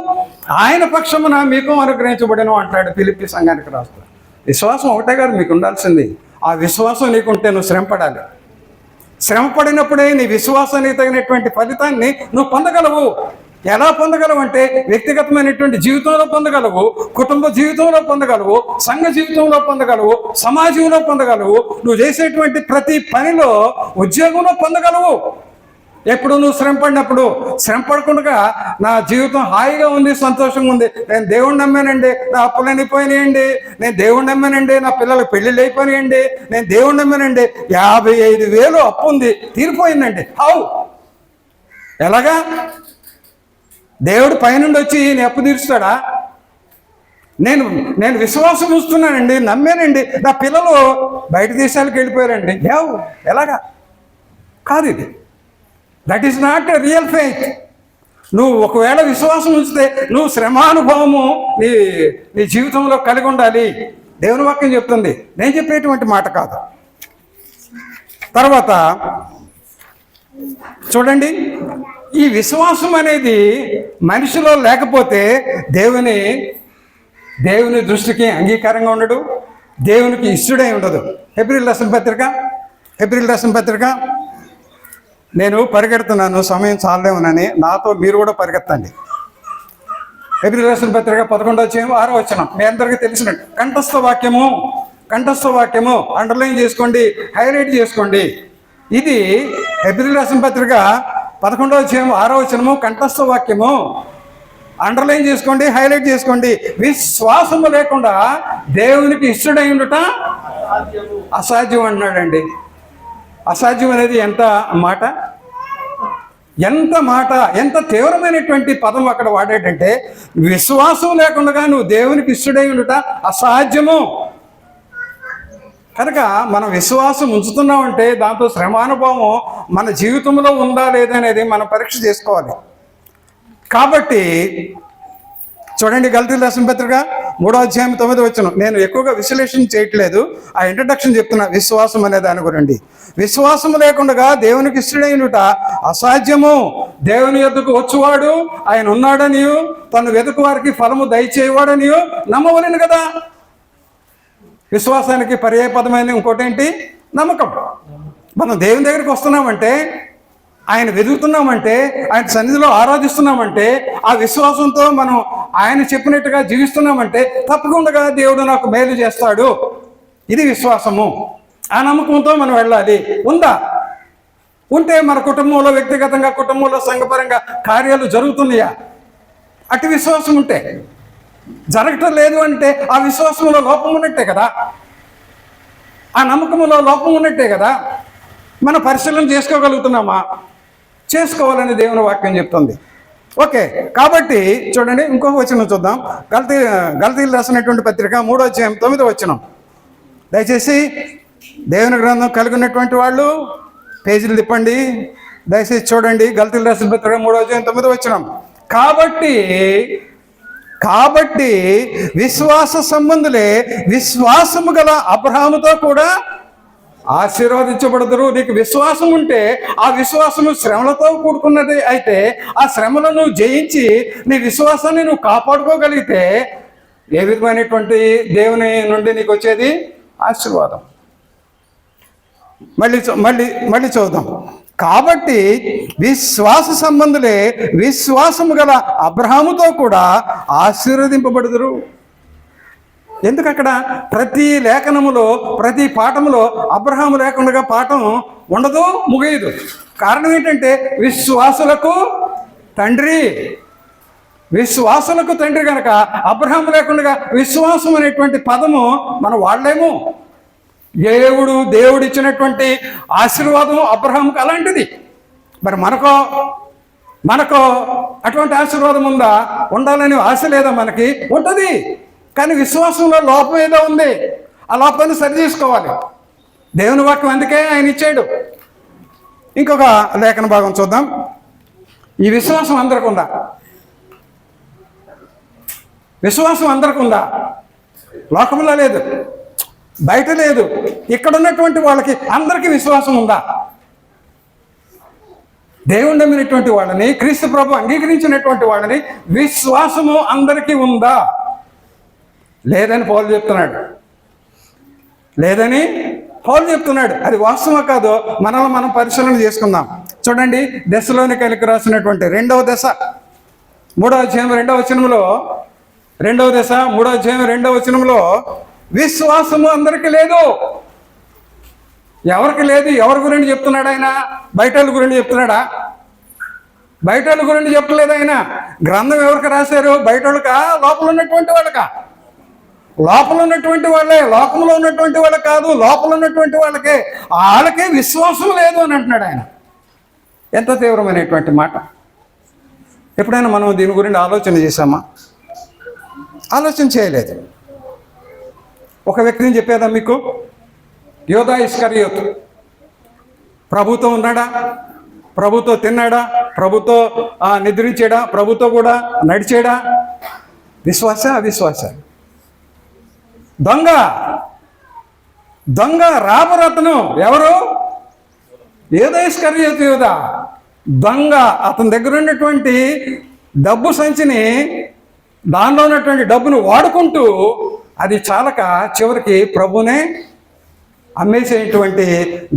ఆయన పక్షమున మీకు అనుగ్రహించబడిన అంటాడు ఫిలిప్పీ సంఘానికి రాస్తాడు. విశ్వాసం ఒకటే కాదు మీకు ఉండాల్సింది. ఆ విశ్వాసం నీకుంటే నువ్వు శ్రమపడాలి. శ్రమపడినప్పుడే నీ విశ్వాసానికి తగినటువంటి ఫలితాన్ని నువ్వు పొందగలవు. ఎలా పొందగలవు అంటే వ్యక్తిగతమైనటువంటి జీవితంలో పొందగలవు, కుటుంబ జీవితంలో పొందగలవు, సంఘ జీవితంలో పొందగలవు, సమాజంలో పొందగలవు, నువ్వు చేసేటువంటి ప్రతి పనిలో, ఉద్యోగంలో పొందగలవు. ఎప్పుడు నువ్వు శ్రమపడినప్పుడు, శ్రమపడకుండా నా జీవితం హాయిగా ఉంది, సంతోషంగా ఉంది, నేను దేవుణ్ణి నమ్మానండి, నా అప్పులన్నీ పోయినాయండి, నేను దేవుణ్ణి నమ్మానండి, నా పిల్లలకు పెళ్ళిళ్ళు అయిపోయినాయండి, నేను దేవుణ్ణి నమ్మానండి, 55,000 అప్పు ఉంది, తీరిపోయిందండి. హౌ? ఎలాగా? దేవుడు పైనుండి వచ్చి నీ అప్పు తీరుస్తాడా? నేను విశ్వాసం ఉంచుతున్నానండి, నమ్మానండి, నా పిల్లలు బయట దేశాలకు వెళ్ళిపోయారండి. ఎలాగా? కాదు ఇది. That is not a real faith. నువ్వు ఒకవేళ విశ్వాసం ఉంచితే నువ్వు శ్రమానుభవము నీ జీవితంలో కలిగి ఉండాలి. దేవుని వాక్యం చెప్తుంది, నేను చెప్పేటువంటి మాట కాదు. తర్వాత చూడండి, ఈ విశ్వాసం అనేది మనిషిలో లేకపోతే దేవుని దృష్టికి అంగీకారంగా ఉండడు, దేవునికి ఇష్టడై ఉండదు. హెబ్రీయుల రాసిన పత్రిక నేను పరిగెడుతున్నాను, సమయం చాలేమోనని, నాతో మీరు కూడా పరిగెత్తండి. హెబ్రీయుల రాసిన పత్రిక 11వ అధ్యాయం 6వ వచనం మీ అందరికీ తెలిసినట్టు కంఠస్థ వాక్యము అండర్లైన్ చేసుకోండి, హైలైట్ చేసుకోండి. ఇది హెబ్రీయుల రాసిన పత్రిక 11వ అధ్యాయం 6వ వచనము, కంఠస్థ వాక్యము అండర్లైన్ చేసుకోండి, హైలైట్ చేసుకోండి. విశ్వాసము లేకుండా దేవునికి ఇష్టడై ఉండుట అసాధ్యం అన్నాడండి. అసాధ్యం అనేది ఎంత మాట, ఎంత తీవ్రమైనటువంటి పదం అక్కడ వాడేటంటే, విశ్వాసం లేకుండా నువ్వు దేవునికి ఇష్టడై ఉండుట అసాధ్యము. కనుక మనం విశ్వాసం ఉంచుతున్నామంటే దాంతో శ్రమానుభవం మన జీవితంలో ఉందా లేదనేది మనం పరీక్ష చేసుకోవాలి. కాబట్టి చూడండి, గలతీయుల రాసిన పత్రిక 3వ అధ్యాయం 9వ వచనం. నేను ఎక్కువగా విశ్లేషణ చేయట్లేదు, ఆ ఇంట్రడక్షన్ చెప్తున్నా. విశ్వాసం అనే దాని గురించి, విశ్వాసం లేకుండా దేవునికి ఇష్టడైనట అసాధ్యము. దేవుని యొద్దకు వచ్చువాడు ఆయన ఉన్నాడనియు తను వెతుకు వారికి ఫలము దయచేయవాడనియు నమ్మవలేను కదా. విశ్వాసానికి పర్యాయపదమైన ఇంకోటి ఏంటి? నమ్మకం. మనం దేవుని దగ్గరికి వస్తున్నామంటే, ఆయన వెతుకుతున్నామంటే, ఆయన సన్నిధిలో ఆరాధిస్తున్నామంటే, ఆ విశ్వాసంతో మనం ఆయన చెప్పినట్టుగా జీవిస్తున్నామంటే తప్పకుండా దేవుడు నాకు మేలు చేస్తాడు. ఇది విశ్వాసము. ఆ నమ్మకంతో మనం వెళ్ళాలి. ఉంటే మన కుటుంబంలో, వ్యక్తిగతంగా కుటుంబంలో, సంఘపరంగా కార్యాలు జరుగుతున్నాయా? అటు విశ్వాసం ఉంటే. జరగటం లేదు అంటే ఆ విశ్వాసంలో లోపం ఉన్నట్టే కదా, ఆ నమ్మకంలో లోపం ఉన్నట్టే కదా. మన పరిశీలన చేసుకోగలుగుతున్నామా? చేసుకోవాలని దేవుని వాక్యం చెప్తుంది. ఓకే, కాబట్టి చూడండి, ఇంకొక వచనం చూద్దాం. గలతీయులు రాసినటువంటి పత్రిక 3వ అధ్యాయం 9వ వచనం. దయచేసి దేవుని గ్రంథం కలిగి ఉన్నటువంటి వాళ్ళు పేజీలు తిప్పండి, దయచేసి చూడండి. గలతీయులకు రాసిన పత్రిక 3:9 కాబట్టి విశ్వాస సంబంధులే విశ్వాసము గల అబ్రహాముతో కూడా ఆశీర్వదించబడదురు. నీకు విశ్వాసం ఉంటే ఆ విశ్వాసము శ్రమలతో కూడుకున్నది అయితే ఆ శ్రమలను జయించి నీ విశ్వాసాన్ని నువ్వు కాపాడుకోగలిగితే ఏ విధమైనటువంటి దేవుని నుండి నీకు వచ్చేది ఆశీర్వాదం. మళ్ళీ చూద్దాం. కాబట్టి విశ్వాస సంబంధులే విశ్వాసము గల అబ్రహాముతో కూడా ఆశీర్వదింపబడుదురు. ఎందుకు అక్కడ ప్రతి లేఖనములో ప్రతి పాఠములో అబ్రహాము లేకుండా పాఠం ఉండదు, ముగియదు. కారణం ఏంటంటే విశ్వాసులకు తండ్రి కనుక అబ్రహాము లేకుండా విశ్వాసం అనేటువంటి పదము మనం వాడలేము. దేవుడు ఇచ్చినటువంటి ఆశీర్వాదం అబ్రహాముకు అలాంటిది. మరి మనకు అటువంటి ఆశీర్వాదం ఉందా? ఉండాలని ఆశ లేదా? మనకి ఉంటుంది, కానీ విశ్వాసంలో లోపం ఏదో ఉంది. ఆ లోపాన్ని సరి చేసుకోవాలి. దేవుని వాక్యం అందుకే ఆయన ఇచ్చాడు. ఇంకొక లేఖన భాగం చూద్దాం. ఈ విశ్వాసం అందరికి ఉందా? విశ్వాసం అందరికి ఉందా? లోకంలో లేదు, బయట లేదు. ఇక్కడ ఉన్నటువంటి వాళ్ళకి అందరికీ విశ్వాసం ఉందా? దేవుని నమ్మినటువంటి వాళ్ళని, క్రీస్తు ప్రభు అంగీకరించినటువంటి వాళ్ళని విశ్వాసము అందరికీ ఉందా? లేదని పౌలు చెప్తున్నాడు. అది వాస్తవం కాదో మనల్ని మనం పరిశీలన చేసుకుందాం. చూడండి, దశలోనికైలకు రాసినటువంటి 2వ దశ 3వ అధ్యాయం 2వ వచనంలో, 2వ దశ 3వ అధ్యాయం 2వ వచనంలో విశ్వాసము అందరికీ లేదు. ఎవరికి లేదు? ఎవరి గురించి చెప్తున్నాడు ఆయన? బయట వాళ్ళ గురించి చెప్తున్నాడా? బయట వాళ్ళ గురించి చెప్పలేదు ఆయన. గ్రంథం ఎవరికి రాశారు? బయట వాళ్ళకా? లోపల ఉన్నటువంటి వాళ్ళకా? లోపల ఉన్నటువంటి వాళ్ళే, లోకంలో ఉన్నటువంటి వాళ్ళకి కాదు, లోపల ఉన్నటువంటి వాళ్ళకే. వాళ్ళకే విశ్వాసం లేదు అని అంటున్నాడు ఆయన. ఎంత తీవ్రమైనటువంటి మాట! ఎప్పుడైనా మనం దీని గురించి ఆలోచన చేశామా? ఆలోచన చేయలేదు. ఒక వ్యక్తిని చెప్పేదా మీకు? యోధా ఇస్కరియోతు. ప్రభుతో ఉన్నాడా? ప్రభుతో తిన్నాడా? ప్రభుతో నిద్రించాడా? ప్రభుతో కూడా నడిచాడా? విశ్వాస అవిశ్వాస? దొంగ రాబరతను ఎవరు? యోధా ఇస్కరియోతు. యోధా దొంగ. అతని దగ్గర ఉన్నటువంటి డబ్బు సంచిని, దానిలో ఉన్నటువంటి డబ్బును వాడుకుంటూ అది చాలక చివరికి ప్రభునే అమ్మేసేటువంటి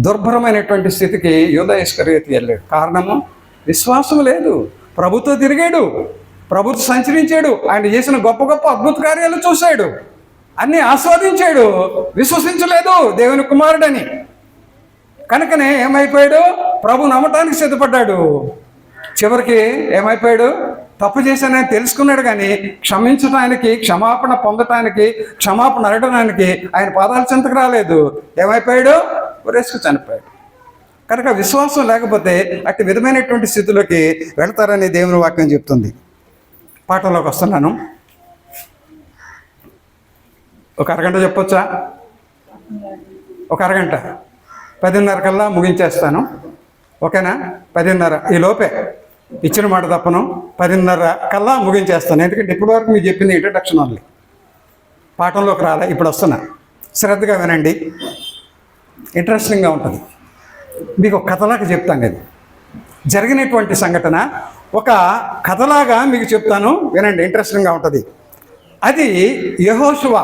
దుర్భరమైనటువంటి స్థితికి యోధా ఇస్కరియోతు వెళ్ళాడు. కారణము విశ్వాసం లేదు. ప్రభుతో తిరిగాడు, ప్రభుతో సంచరించాడు, ఆయన చేసిన గొప్ప గొప్ప అద్భుత కార్యాలు చూశాడు, అన్నీ ఆస్వాదించాడు, విశ్వసించలేదు దేవుని కుమారుడని. కనుకనే ఏమైపోయాడు? ప్రభు నమ్మటానికి సిద్ధపడ్డాడు. చివరికి ఏమైపోయాడు? తప్పు చేశానని తెలుసుకున్నాడు, కానీ క్షమించడానికి, క్షమాపణ పొందటానికి, క్షమాపణ అడగడానికి ఆయన పాదాల చెంతకు రాలేదు. ఏమైపోయాడు? ఉరేసుకు చనిపోయాడు. కనుక విశ్వాసం లేకపోతే అట్టి విధమైనటువంటి స్థితిలోకి వెళతారని దేవుని వాక్యం చెప్తుంది. పాఠంలోకి వస్తున్నాను. ఒక అరగంట చెప్పొచ్చా? ఒక అరగంట, 10:30 కల్లా ముగించేస్తాను. ఓకేనా? 10:30 ఈ లోపే, ఇచ్చిన మాట తప్పను. 10:30 కల్లా ముగించేస్తాను. ఎందుకంటే ఇప్పటివరకు మీకు చెప్పింది ఇంట్రడక్షన్ ఓన్లీ, పాఠంలోకి రాలే. ఇప్పుడు వస్తున్నా, శ్రద్ధగా వినండి, ఇంట్రెస్టింగ్గా ఉంటుంది. మీకు ఒక కథలాగా చెప్తాను. ఇది జరిగినటువంటి సంఘటన, ఒక కథలాగా మీకు చెప్తాను, వినండి, ఇంట్రెస్టింగ్గా ఉంటుంది. అది యెహోషువ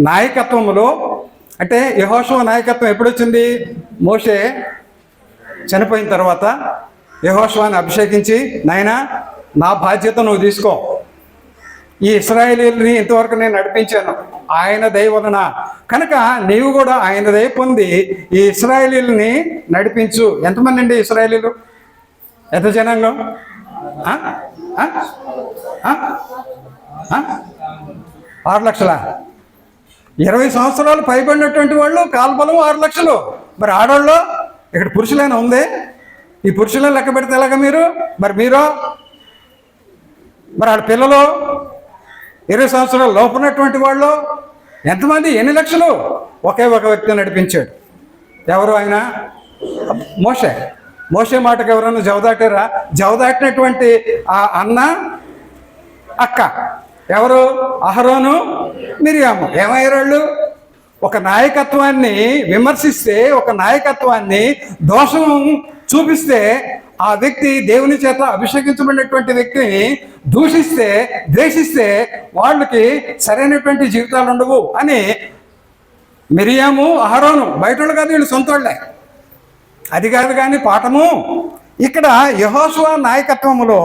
నాయకత్వంలో, అంటే యెహోషువ నాయకత్వం ఎప్పుడు వచ్చింది? మోషే చనిపోయిన తర్వాత యెహోషువని అభిషేకించి, నాయనా నా బాధ్యత నువ్వు తీసుకో, ఈ ఇశ్రాయేలీయుల్ని ఇంతవరకు నేను నడిపించాను ఆయన దయ వలన, కనుక నీవు కూడా ఆయన దయ పొంది ఈ ఇశ్రాయేలీయుల్ని నడిపించు. ఎంతమంది అండి ఇశ్రాయేలీయులు? ఎంత జనాంగం? 6 లక్షల? 20 సంవత్సరాలు పైబడినటువంటి వాళ్ళు కాల్బలం 6 లక్షలు. మరి ఆడవాళ్ళు ఇక్కడ పురుషులైనా ఉంది? ఈ పురుషులను లెక్క పెడితే ఎలాగ మీరు? మరి ఆడ పిల్లలు 20 సంవత్సరాలు లోపున్నటువంటి వాళ్ళు ఎంతమంది? ఎన్ని లక్షలు? ఒకే ఒక వ్యక్తి నడిపించాడు. ఎవరు ఆయన? మోషే. మోషే మాటకు ఎవరన్నా జవదాటారా? జవదాటినటువంటి ఆ అన్న అక్క ఎవరు? అహరోను, మిరియాము. ఏమయ్యారు వాళ్ళు? ఒక నాయకత్వాన్ని విమర్శిస్తే, ఒక నాయకత్వాన్ని దోషం చూపిస్తే, ఆ వ్యక్తి దేవుని చేత అభిషేకించబడినటువంటి వ్యక్తిని దూషిస్తే, ద్వేషిస్తే వాళ్ళకి సరైనటువంటి జీవితాలు ఉండవు అని మిరియాము, అహరోను బయటోళ్ళు కాదు, వీళ్ళు సొంతోళ్ళే. అది కాదు కానీ పాఠము ఇక్కడ యెహోషువ నాయకత్వంలో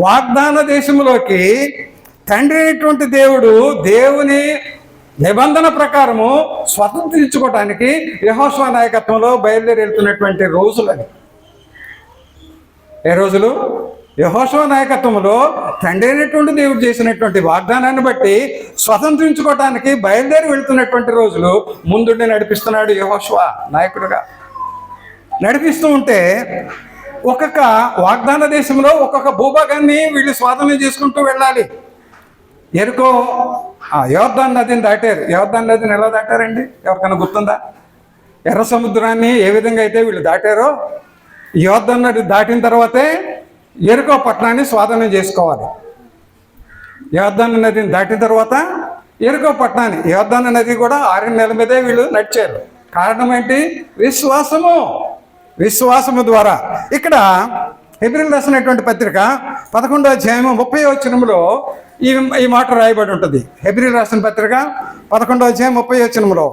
వాగ్దాన దేశంలోకి తండ్రి అయినటువంటి దేవుడు దేవుని నిబంధన ప్రకారము స్వతంత్రించుకోవటానికి యెహోషువ నాయకత్వంలో బయలుదేరి వెళ్తున్నటువంటి రోజులు అవి. ఏ రోజులు? యెహోషువ నాయకత్వంలో తండ్రి అయినటువంటి దేవుడు చేసినటువంటి వాగ్దానాన్ని బట్టి స్వతంత్రించుకోవటానికి బయలుదేరి వెళ్తున్నటువంటి రోజులు ముందుండి నడిపిస్తున్నాడు యెహోషువ నాయకుడుగా. నడిపిస్తూ ఉంటే ఒక్కొక్క వాగ్దాన దేశంలో ఒక్కొక్క భూభాగాన్ని వీళ్ళు స్వాధీనం చేసుకుంటూ వెళ్ళాలి. ఎరుకో యోర్దాను నదిని దాటారు. యోర్దాను నదిని ఎలా దాటారండి? ఎవరికైనా గుర్తుందా? ఎర్ర సముద్రాన్ని ఏ విధంగా అయితే వీళ్ళు దాటారో, యోర్దాను నది దాటిన తర్వాతే ఎరుకో పట్టణాన్ని స్వాధీనం చేసుకోవాలి. యోర్దాను నదిని దాటిన తర్వాత ఎరుకో పట్టణాన్ని, యోర్దాను నది కూడా 6 నెలల మీదే వీళ్ళు నడిచారు. కారణం ఏంటి? విశ్వాసము ద్వారా. ఇక్కడ హెబ్రీయులకు రాసినటువంటి పత్రిక 11వ అధ్యాయము 30వ వచనంలో ఈ మాట రాయబడి ఉంటుంది. హెబ్రీయులకు రాసిన పత్రిక 11వ అధ్యాయం 30వ వచనంలో,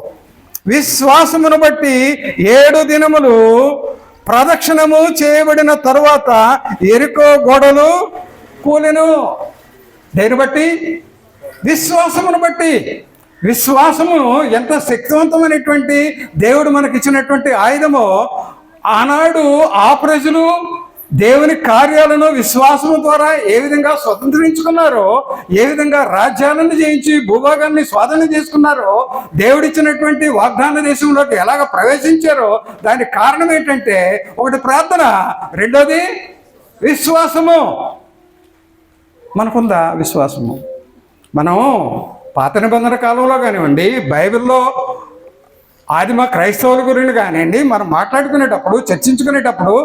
విశ్వాసమును బట్టి 7 దినములు ప్రదక్షిణము చేయబడిన తరువాత ఎరికో గోడలు కూలెను. దేని బట్టి? విశ్వాసమును బట్టి. విశ్వాసము ఎంత శక్తివంతమైనటువంటి దేవుడు మనకిచ్చినటువంటి ఆయుధమో, ఆనాడు ఆ ప్రజలు దేవుని కార్యాలను విశ్వాసము ద్వారా ఏ విధంగా స్వతంత్రించుకున్నారో, ఏ విధంగా రాజ్యాలను జయించి భూభాగాన్ని స్వాధీనం చేసుకున్నారో, దేవుడిచ్చినటువంటి వాగ్దాన దేశంలోకి ఎలాగ ప్రవేశించారో దానికి కారణం ఏంటంటే, ఒకటి ప్రార్థన, రెండోది విశ్వాసము. మనకుందా విశ్వాసము? మనం పాత నిబంధన కాలంలో కానివ్వండి, బైబిల్లో ఆదిమ క్రైస్తవుల గురించి కానివ్వండి, మనం మాట్లాడుకునేటప్పుడు, చర్చించుకునేటప్పుడు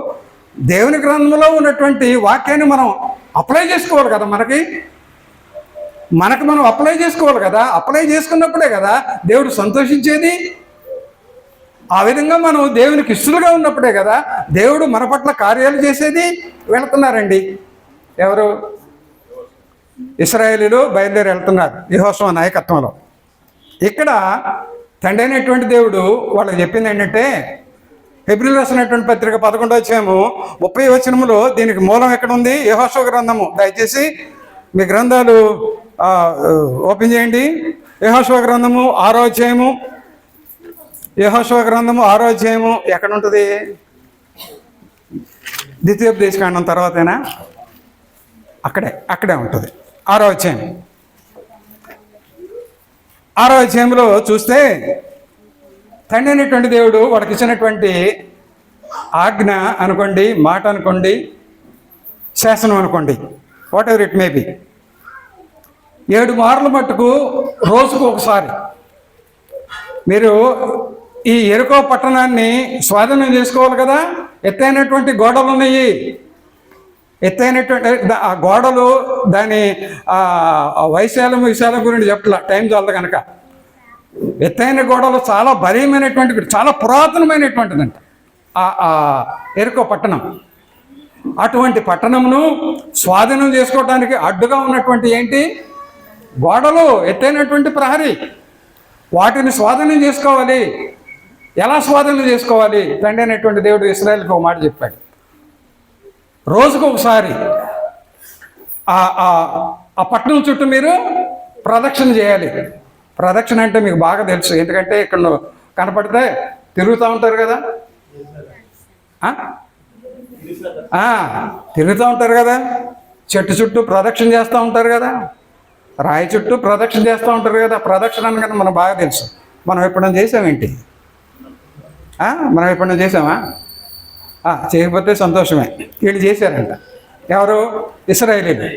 దేవుని గ్రంథంలో ఉన్నటువంటి వాక్యాన్ని మనం అప్లై చేసుకోవాలి కదా. మనకు మనం అప్లై చేసుకోవాలి కదా. అప్లై చేసుకున్నప్పుడే కదా దేవుడు సంతోషించేది. ఆ విధంగా మనం దేవునికి ఇష్టలుగా ఉన్నప్పుడే కదా దేవుడు మన పట్ల కార్యాలు చేసేది. వెళుతున్నారండి ఎవరు? ఇశ్రాయేలీలు బయలుదేరి వెళ్తున్నారు యెహోషువ నాయకత్వంలో. ఇక్కడ తండ్రి అయినటువంటి దేవుడు వాళ్ళకి చెప్పింది ఏంటంటే, హెబ్రీయులకు రాసినటువంటి పత్రిక 11వ అధ్యాయము 30వ వచనములో దీనికి మూలం ఎక్కడ ఉంది? యెహోషువ గ్రంథము. దయచేసి మీ గ్రంథాలు ఓపెన్ చేయండి. యెహోషువ గ్రంథము 6వ అధ్యాయము. యెహోషువ గ్రంథము 6వ అధ్యాయము ఎక్కడ ఉంటుంది? ద్వితీయోపదేశకాండం తర్వాతేనా? అక్కడే ఉంటుంది. 6వ అధ్యాయం. 6వ అధ్యాయంలో చూస్తే తండ్రి అయినటువంటి దేవుడు వాడికి ఇచ్చినటువంటి ఆజ్ఞ అనుకోండి, మాట అనుకోండి, శాసనం అనుకోండి, what ever it may be, 7 మార్లు మట్టుకు రోజుకు ఒకసారి మీరు ఈ ఎరుకో పట్టణాన్ని స్వాధీనం చేసుకోవాలి కదా. ఎత్తైనటువంటి గోడలు ఉన్నాయి. ఎత్తైనటువంటి ఆ గోడలు, దాని విశాలం గురించి చెప్పట్లా, టైం చాలదు కనుక. ఎత్తైన గోడలు చాలా బలీయమైనటువంటి, చాలా పురాతనమైనటువంటిదంట ఆ ఎరుకో పట్టణం. అటువంటి పట్టణమును స్వాధీనం చేసుకోవడానికి అడ్డుగా ఉన్నటువంటి ఏంటి? గోడలు, ఎత్తైనటువంటి ప్రహరీ. వాటిని స్వాధీనం చేసుకోవాలి. ఎలా స్వాధీనం చేసుకోవాలి? తండ్రి అయినటువంటి దేవుడు ఇశ్రాయేలుకి ఒక మాట చెప్పాడు. రోజుకు ఒకసారి ఆ పట్టణం చుట్టూ మీరు ప్రదక్షిణ చేయాలి. ప్రదక్షిణ అంటే మీకు బాగా తెలుసు, ఎందుకంటే ఇక్కడ కనపడితే తిరుగుతూ ఉంటారు కదా. తిరుగుతూ ఉంటారు కదా. చెట్టు చుట్టూ ప్రదక్షిణ చేస్తూ ఉంటారు కదా. రాయి చుట్టూ ప్రదక్షిణ చేస్తూ ఉంటారు కదా. ప్రదక్షిణ అనగానే మనకు బాగా తెలుసు. మనం ఎప్పుడైనా చేసామేంటి? మనం ఎప్పుడైనా చేసామా? చేయకపోతే సంతోషమే. వీళ్ళు చేశారంట. ఎవరు? ఇశ్రాయేలీలు.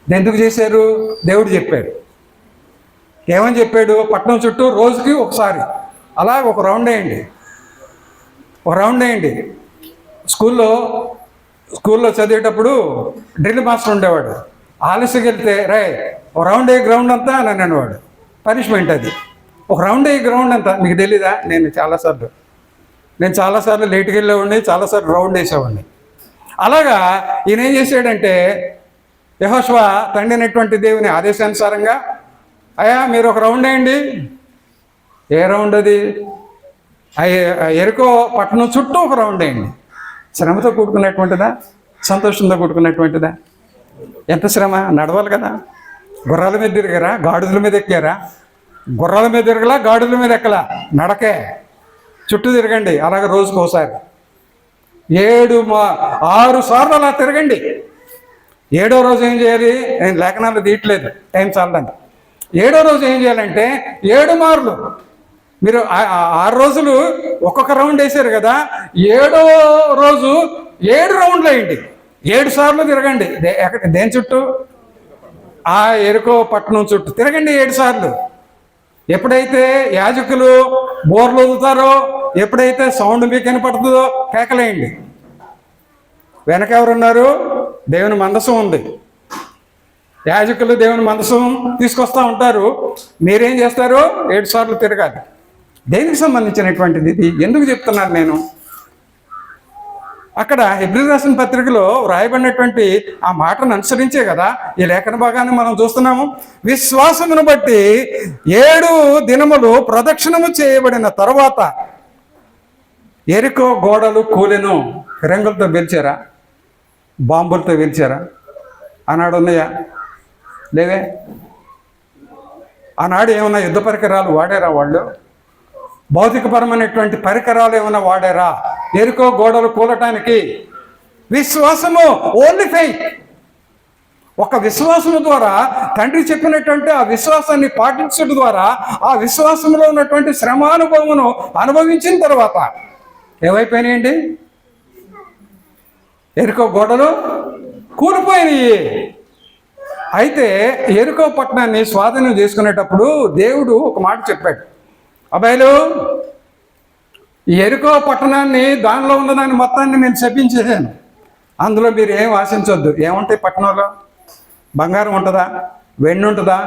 ఎందుకు చేశారు? దేవుడు చెప్పాడు. ఏమని చెప్పాడు? పట్టణం చుట్టూ రోజుకి ఒకసారి అలా ఒక రౌండ్ వేయండి. ఒక రౌండ్ వేయండి. స్కూల్లో చదివేటప్పుడు డ్రిల్ మాస్టర్ ఉండేవాడు. ఆలస్యంగా వెళ్తే ఒక రౌండ్ ఏ గ్రౌండ్ అంతా అని అనేవాడు. పనిష్మెంట్ అది. ఒక రౌండ్ ఏ గ్రౌండ్ అంతా. మీకు తెలీదా? నేను చాలాసార్లు లేట్కి వెళ్ళేవాడిని, చాలాసార్లు రౌండ్ వేసేవాడిని. అలాగా ఈయన ఏం చేశాడంటే, యెహోషువ తండ్రి అయినటువంటి దేవుని ఆదేశానుసారంగా, అయ్యా మీరు ఒక రౌండ్ వేయండి. ఏ రౌండ్ అది? ఎరుకో పట్టణం చుట్టూ ఒక రౌండ్ వేయండి. శ్రమతో కూడుకున్నటువంటిదా? సంతోషంతో కూడుకున్నటువంటిదా? ఎంత శ్రమ! నడవాలి కదా. గుర్రాల మీద తిరిగారా? గాడిదల మీద ఎక్కారా? గుర్రాల మీద తిరగలా, గాడిదల మీద ఎక్కలా, నడకే. చుట్టూ తిరగండి అలాగ రోజుకోసారి 6 సార్లు అలా తిరగండి. 7వ రోజు ఏం చేయాలి? నేను లేఖనాలు తీయట్లేదు, టైం చాలండి. 7వ రోజు ఏం చేయాలంటే 7 మార్లు. మీరు 6 రోజులు ఒక్కొక్క రౌండ్ వేసారు కదా, 7వ రోజు 7 రౌండ్లు వేయండి. 7 సార్లు తిరగండి. దేని చుట్టూ? ఆ ఎరుకో పట్టణం చుట్టూ తిరగండి 7 సార్లు. ఎప్పుడైతే యాజకులు బోర్లు ఊదుతారో, ఎప్పుడైతే సౌండ్ మీకు వినపడుతుందో కేకలేయండి. వెనక ఎవరున్నారు? దేవుని మందసం ఉంది. యాజకులు దేవుని మందసం తీసుకొస్తూ ఉంటారు. మీరేం చేస్తారు? 7 సార్లు తిరగాలి. దేనికి సంబంధించినటువంటిది ఇది? ఎందుకు చెప్తున్నాను నేను? అక్కడ హెబ్రీ రాసిన పత్రికలో వ్రాయబడినటువంటి ఆ మాటను అనుసరించే కదా ఈ లేఖన భాగాన్ని మనం చూస్తున్నాము. విశ్వాసమును బట్టి 7 దినములు ప్రదక్షిణము చేయబడిన తర్వాత ఎరికో గోడలు కూలెను. ఫిరంగులతో పేల్చారా? బాంబులతో పేల్చారా? ఆనాడు ఉన్నాయా? లేవే. ఆనాడు ఏమన్నా యుద్ధ పరికరాలు వాడారా? వాళ్ళు భౌతికపరమైనటువంటి పరికరాలు ఏమైనా వాడారా ఎరుకో గోడలు కూలటానికి? విశ్వాసము, ఓన్లీ ఫెయిత్. ఒక విశ్వాసము ద్వారా తండ్రి చెప్పినటువంటి ఆ విశ్వాసాన్ని పాటించడం ద్వారా ఆ విశ్వాసంలో ఉన్నటువంటి శ్రమానుభవమును అనుభవించిన తర్వాత ఏమైపోయినాయండి? ఎరుకో గోడలు కూలిపోయినాయి. అయితే ఎరుకో పట్టణాన్ని స్వాధీనం చేసుకునేటప్పుడు దేవుడు ఒక మాట చెప్పాడు. అబ్బాయిలు, ఈ ఎరుకో పట్టణాన్ని, దానిలో ఉన్నదాన్ని మొత్తాన్ని నేను శపించేసాను. అందులో మీరు ఏం ఆశించొద్దు. ఏముంటాయి పట్టణంలో? బంగారం ఉంటుందా? వెండి ఉంటుందా?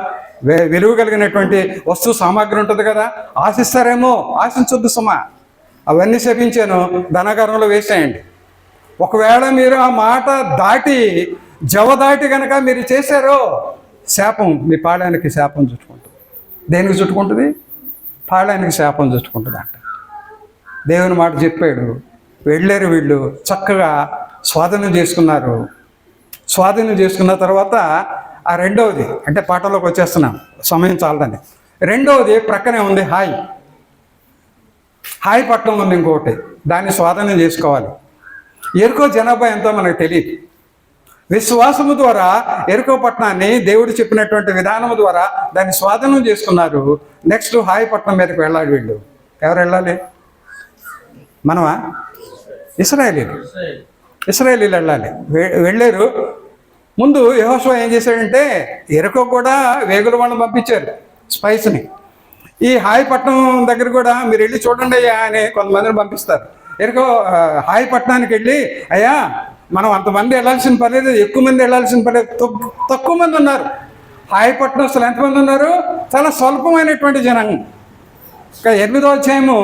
విలువ కలిగినటువంటి వస్తు సామాగ్రి ఉంటుంది కదా. ఆశిస్తారేమో, ఆశించొద్దు సుమా. అవన్నీ శపించాను, ధనాగారంలో వేసేయండి. ఒకవేళ మీరు ఆ మాట దాటి దాటి కనుక మీరు చేశారో శాపం మీ పాడానికి శాపం చుట్టుకుంటుంది. దేనికి చుట్టుకుంటుంది? పాడానికి శాపం చుట్టుకుంటుంది అంట. దేవుని మాట చెప్పాడు. వెళ్ళారు వీళ్ళు, చక్కగా స్వాధీనం చేసుకున్నారు. స్వాధీనం చేసుకున్న తర్వాత ఆ రెండవది, అంటే పాటలోకి వచ్చేస్తున్నాం, సమయం చాలదని. రెండవది ప్రక్కనే ఉంది హాయ్ పట్టణం ఉంది ఇంకొకటి, దాన్ని స్వాధీనం చేసుకోవాలి. ఎరుకో జనాభా ఎంతో మనకు తెలియదు. విశ్వాసము ద్వారా ఎరుకో పట్టణాన్ని దేవుడు చెప్పినటువంటి విధానము ద్వారా దాన్ని స్వాధీనం చేసుకున్నారు. నెక్స్ట్ హాయ్ పట్టణం మీదకి వెళ్ళాలి వీళ్ళు. ఎవరు వెళ్ళాలి? మనమా? ఇశ్రాయేలీలు వెళ్ళాలి. వెళ్ళారు. ముందు యెహోషువ ఏం చేశాడంటే ఎరుకో కూడా వేగుల వాళ్ళని పంపించారు, స్పైస్ని. ఈ హాయ్ పట్టణం దగ్గర కూడా మీరు వెళ్ళి చూడండి అయ్యా అని కొంతమందిని పంపిస్తారు. ఎరుకో హాయ్ పట్టణానికి వెళ్ళి, అయ్యా మనం అంతమంది వెళ్ళాల్సిన పర్లేదు, ఎక్కువ మంది వెళ్ళాల్సిన పర్లేదు, తక్కువ మంది ఉన్నారు. హాయ్ పట్టణం అసలు ఎంతమంది ఉన్నారు? చాలా స్వల్పమైనటువంటి జనాంగం. 8వ అధ్యాయము,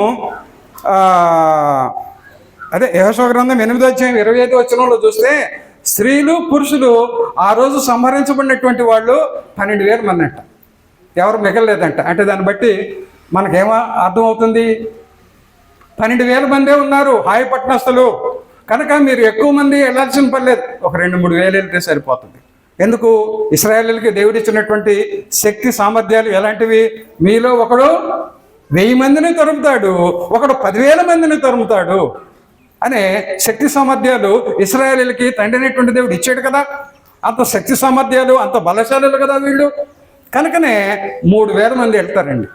అదే యెహోషువ గ్రంథం 8వ అధ్యాయం 25వ వచనంలో చూస్తే స్త్రీలు పురుషులు ఆ రోజు సంహరించబడినటువంటి వాళ్ళు 12,000 మంది అంట. ఎవరు మిగలలేదంట. అంటే దాన్ని బట్టి మనకేమో అర్థమవుతుంది? 12,000 మందే ఉన్నారు హాయ్ పట్టణస్థులు. కనుక మీరు ఎక్కువ మంది వెళ్ళాల్సిన పర్లేదు, ఒక 2-3 వేలు వెళ్తే సరిపోతుంది. ఎందుకు? ఇశ్రాయేలీయులకి దేవుడు ఇచ్చినటువంటి శక్తి సామర్థ్యాలు ఎలాంటివి? మీలో ఒకడు 1000 మందిని తరుముతాడు, ఒకడు 10,000 మందిని తరుముతాడు అనే శక్తి సామర్థ్యాలు ఇశ్రాయేలీయులకి తండ్రి అయినటువంటి దేవుడు ఇచ్చాడు కదా. అంత శక్తి సామర్థ్యాలు, అంత బలశాలులు కదా వీళ్ళు. కనుకనే 3,000 మంది వెళ్తారండి.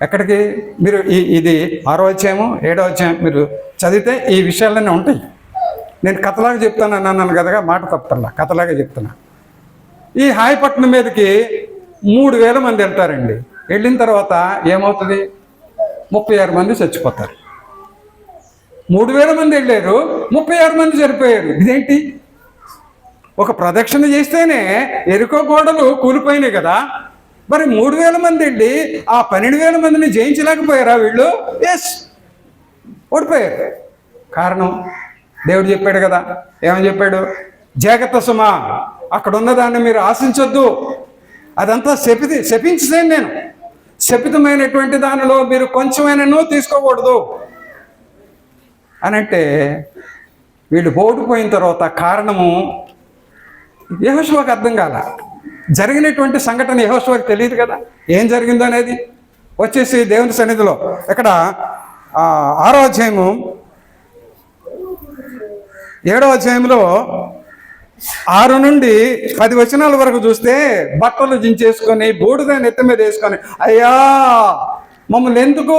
ఎక్కడికి? మీరు ఇది 6వ అధ్యాయము 7వ అధ్యాయం మీరు చదివితే ఈ విషయాలన్నీ ఉంటాయి. నేను కథలాగా చెప్తాను అన్నాను కదా, మాట తప్పుతున్నా, కథలాగా చెప్తున్నా. ఈ హాయ్ పట్టణం మీదకి 3,000 మంది వెళ్తారండి. వెళ్ళిన తర్వాత ఏమవుతుంది? 36 మంది చచ్చిపోతారు. 3,000 మంది వెళ్ళారు, 36 మంది చనిపోయారు. ఇదేంటి? ఒక ప్రదక్షిణ చేస్తేనే ఎరుకో గోడలు కూలిపోయినాయి కదా, మరి 3,000 మంది వెళ్ళి ఆ 12,000 మందిని జయించలేకపోయారా వీళ్ళు? ఎస్, ఓడిపోయారు. కారణం దేవుడు చెప్పాడు కదా, ఏమని చెప్పాడు? జాగ్రత్త సుమా, అక్కడ ఉన్నదాన్ని మీరు ఆశించొద్దు, అదంతా శపించేసాను నేను, శపితమైనటువంటి దానిలో మీరు కొంచెమైనా తీసుకోకూడదు అని అంటే, వీళ్ళు ఓడిపోయిన తర్వాత కారణము యెహోషువకు అర్థం కాల. జరిగినటువంటి సంఘటన యెహోషువకు తెలియదు కదా, ఏం జరిగిందో అనేది. వచ్చేసి దేవుని సన్నిధిలో ఇక్కడ 6వ అధ్యాయము 7వ అధ్యాయంలో 6 నుండి 10 వచనాల వరకు చూస్తే, బట్టలు దించేసుకొని బూడిద నెత్తి మీద వేసుకొని, అయ్యా మమ్మల్ని ఎందుకు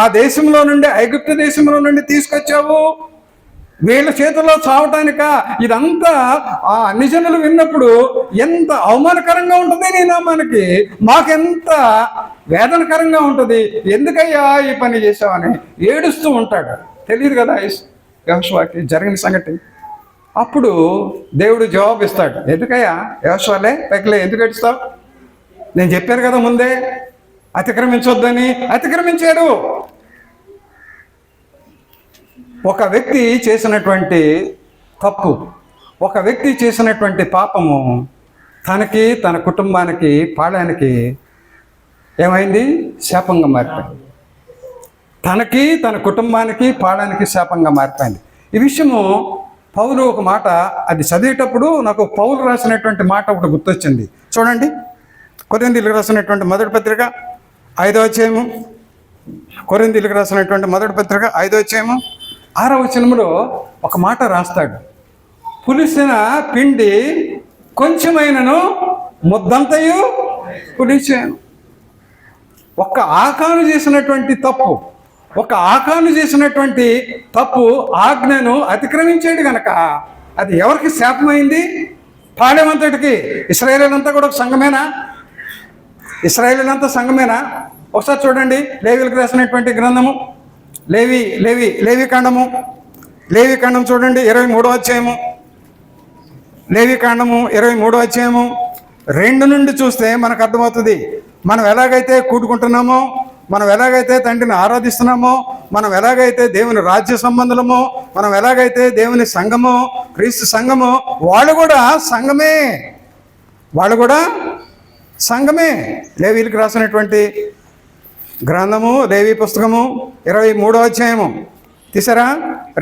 ఆ దేశంలో నుండి, ఐగుప్తు దేశంలో నుండి తీసుకొచ్చావు? వీళ్ళ చేతుల్లో చావటానిక? ఇదంతా ఆ అన్ని జనులు విన్నప్పుడు ఎంత అవమానకరంగా ఉంటుంది నీ నామానికి, మాకెంత వేదనకరంగా ఉంటుంది, ఎందుకయ్యా ఈ పని చేసావని ఏడుస్తూ ఉంటాడు. తెలియదు కదా యెహోషువకి జరిగిన సంగతి. అప్పుడు దేవుడు జవాబు ఇస్తాడు, ఎందుకయ్యా యెహోషువలే పైకిలే, ఎందుకు ఏడుస్తావు? నేను చెప్పాను కదా ముందే, అతిక్రమించొద్దని. అతిక్రమించారు. ఒక వ్యక్తి చేసినటువంటి తప్పు, ఒక వ్యక్తి చేసినటువంటి పాపము తనకి, తన కుటుంబానికి, పాళానికి ఏమైంది? శాపంగా మారిపోయింది. తనకి, తన కుటుంబానికి, పాళానికి శాపంగా మారిపోయింది. ఈ విషయము పౌలు ఒక మాట, అది చదివేటప్పుడు నాకు పౌలు రాసినటువంటి మాట ఒకటి గుర్తొచ్చింది. చూడండి, కొరింథీయులకు రాసినటువంటి మొదటి పత్రిక 5వ అధ్యాయము, కొరింథీయులకు రాసినటువంటి మొదటి పత్రిక 5వ అధ్యాయము 6వ వచనంలో ఒక మాట రాస్తాడు, పులిసిన పిండి కొంచెమైనను ముద్దంతయు పులిచాను. ఒక్క ఆకాను చేసినటువంటి తప్పు, ఒక ఆకాను చేసినటువంటి తప్పు ఆజ్ఞను అతిక్రమించాడు గనక అది ఎవరికి శాపమైంది? పాళెమంతటికి. ఇశ్రాయేలీలంతా కూడా ఒక సంఘమేనా? ఇశ్రాయేలీలంతా సంఘమేనా? ఒకసారి చూడండి, లేవీయులకు రాసినటువంటి గ్రంథము, లేవి కాండము చూడండి, 23వ అధ్యాయము, లేవి కాండము 23వ అధ్యాయము 2 నుండి చూస్తే మనకు అర్థమవుతుంది. మనం ఎలాగైతే కూడుకుంటున్నామో, మనం ఎలాగైతే తండ్రిని ఆరాధిస్తున్నామో, మనం ఎలాగైతే దేవుని రాజ్య సంబంధులమో, మనం ఎలాగైతే దేవుని సంఘమో, క్రీస్తు సంఘమో, వాళ్ళు కూడా సంఘమే. లేవీయులకు రాసినటువంటి గ్రంథము, లేవి పుస్తకము 23వ అధ్యాయము తీసారా?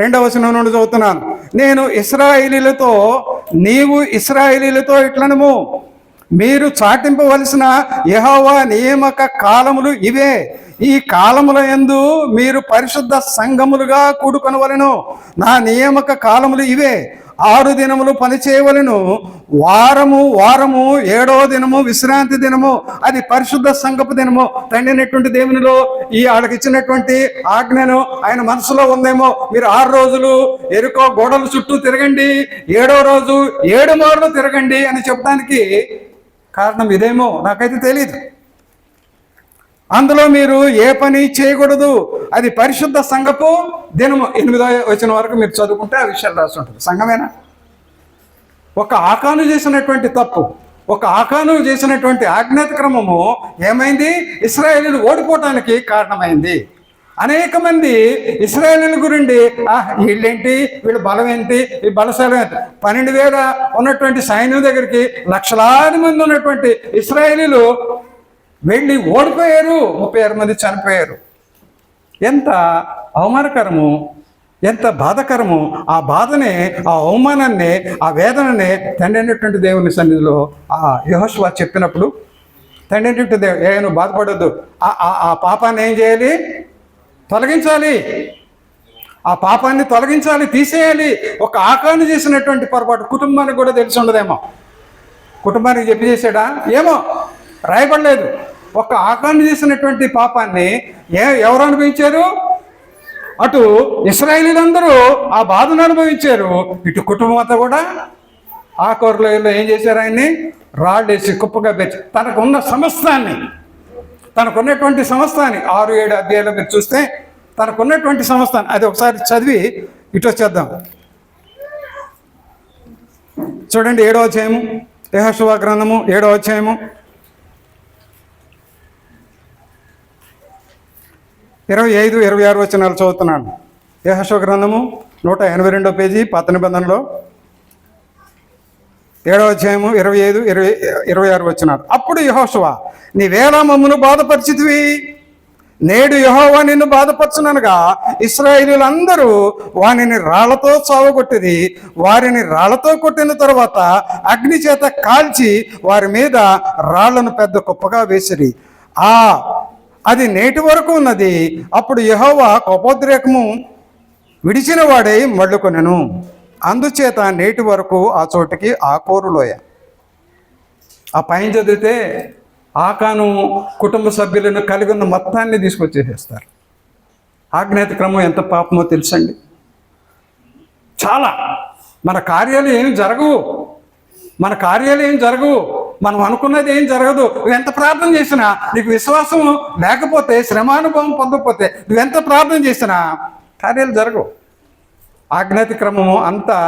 2వ వచనం నుండి చదువుతున్నాను. నీవు ఇశ్రాయేలీలతో ఇట్లనము, మీరు చాటింపవలసిన యెహోవా నియామక కాలములు ఇవే. ఈ కాలముల యందు మీరు పరిశుద్ధ సంఘములుగా కూడుకొనవలెను. నా నియామక కాలములు ఇవే. 6 దినములు పని చేయవలెను, వారము 7వ దినము విశ్రాంతి దినము, అది పరిశుద్ధ సంఘపు దినము. తండ్రినటువంటి దేవునిలో ఈ వాళ్ళకి ఇచ్చినటువంటి ఆజ్ఞను ఆయన మనసులో ఉందేమో, మీరు 6 రోజులు ఎరుకో గోడల చుట్టూ తిరగండి, 7వ రోజు 7 మార్లు తిరగండి అని చెప్పడానికి కారణం ఇదేమో, నాకైతే తెలియదు. అందులో మీరు ఏ పని చేయకూడదు, అది పరిశుద్ధ సంఘపు దినము. 8వ వచనం వరకు మీరు చదువుకుంటే ఆ విషయాలు రాసి ఉంటుంది. సంఘమేనా? ఒక ఆకాను చేసినటువంటి తప్పు, ఒక ఆకాను చేసినటువంటి ఆజ్ఞాతక్రమము ఏమైంది? ఇశ్రాయేలీలు ఓడిపోవటానికి కారణమైంది. అనేక మంది ఇశ్రాయేలీల గురించి వీళ్ళేంటి, వీళ్ళ బలం ఏంటి, ఈ బలశాలం ఏంటి, 12,000 ఉన్నటువంటి సైన్యం దగ్గరికి లక్షలాది మంది ఉన్నటువంటి ఇశ్రాయేలీలు వెళ్ళి ఓడిపోయారు, 36 మంది చనిపోయారు. ఎంత అవమానకరము, ఎంత బాధకరము. ఆ బాధనే, ఆ అవమానాన్ని, ఆ వేదననే తండ్రి అయినటువంటి దేవుని సన్నిధిలో యెహోషువ చెప్పినప్పుడు, తండ్రి అయినటువంటి దేవుడు, నువ్వు బాధపడొద్దు, ఆ పాపాన్ని ఏం చేయాలి? తొలగించాలి. ఆ పాపాన్ని తొలగించాలి, తీసేయాలి. ఒక ఆకాను చేసినటువంటి పొరపాటు కుటుంబానికి కూడా తెలిసి ఉండదేమో. కుటుంబానికి చెప్పి చేశాడా ఏమో, రాయబడలేదు. ఒక ఆకాను చేసినటువంటి పాపాన్ని ఎవరు అనుభవించారు? అటు ఇశ్రాయేలీలందరూ ఆ బాధను అనుభవించారు, ఇటు కుటుంబం అంతా కూడా ఆ కోరలో ఏం చేశారు? ఆయన్ని రాళ్ళేసి కుప్పగా పెట్టి తనకున్నటువంటి సమస్తాన్ని 6-7 అధ్యాయాలు మీరు చూస్తే తనకున్నటువంటి సంస్థ. అది ఒకసారి చదివి ఇటు వచ్చేద్దాం. చూడండి 7వ అధ్యాయము, యెహోషువ గ్రంథము 7వ అధ్యాయము 25, 26 వచనాలు చదువుతున్నాను. యెహోషువ గ్రంథము 182వ పేజీ పాత నిబంధనలో 7వ అధ్యాయము 25, 26 వచనాలు. అప్పుడు యెహోషువ, నీవేళ మమ్మను బాధపరిచితివి, నేడు యెహోవా నిన్ను బాధపరచుననగా ఇశ్రాయేలీయులందరూ వానిని రాళ్లతో చావగొట్టిది. వారిని రాళ్లతో కొట్టిన తర్వాత అగ్ని చేత కాల్చి వారి మీద రాళ్లను పెద్ద కుప్పగా వేసిరి. అది నేటి వరకు ఉన్నది. అప్పుడు యెహోవా కోపోద్రేకము విడిచిన వాడై మళ్ళుకొనెను. అందుచేత నేటి వరకు ఆ చోటికి ఆకోరు లోయ. ఆ పైన చదివితే ఆకాను కుటుంబ సభ్యులను కలిగి ఉన్న మొత్తాన్ని తీసుకొచ్చేసేస్తారు. ఆజ్ఞాత క్రమం ఎంత పాపమో తెలుసండి. చాలా మన కార్యాలు ఏం జరగవు, మనం అనుకున్నది ఏం జరగదు. నువ్వెంత ప్రార్థన చేసినా, నీకు విశ్వాసం లేకపోతే, శ్రమానుభవం పొందకపోతే, నువ్వెంత ప్రార్థన చేసినా కార్యాలు జరగవు. ఆజ్ఞాతి క్రమము అంతా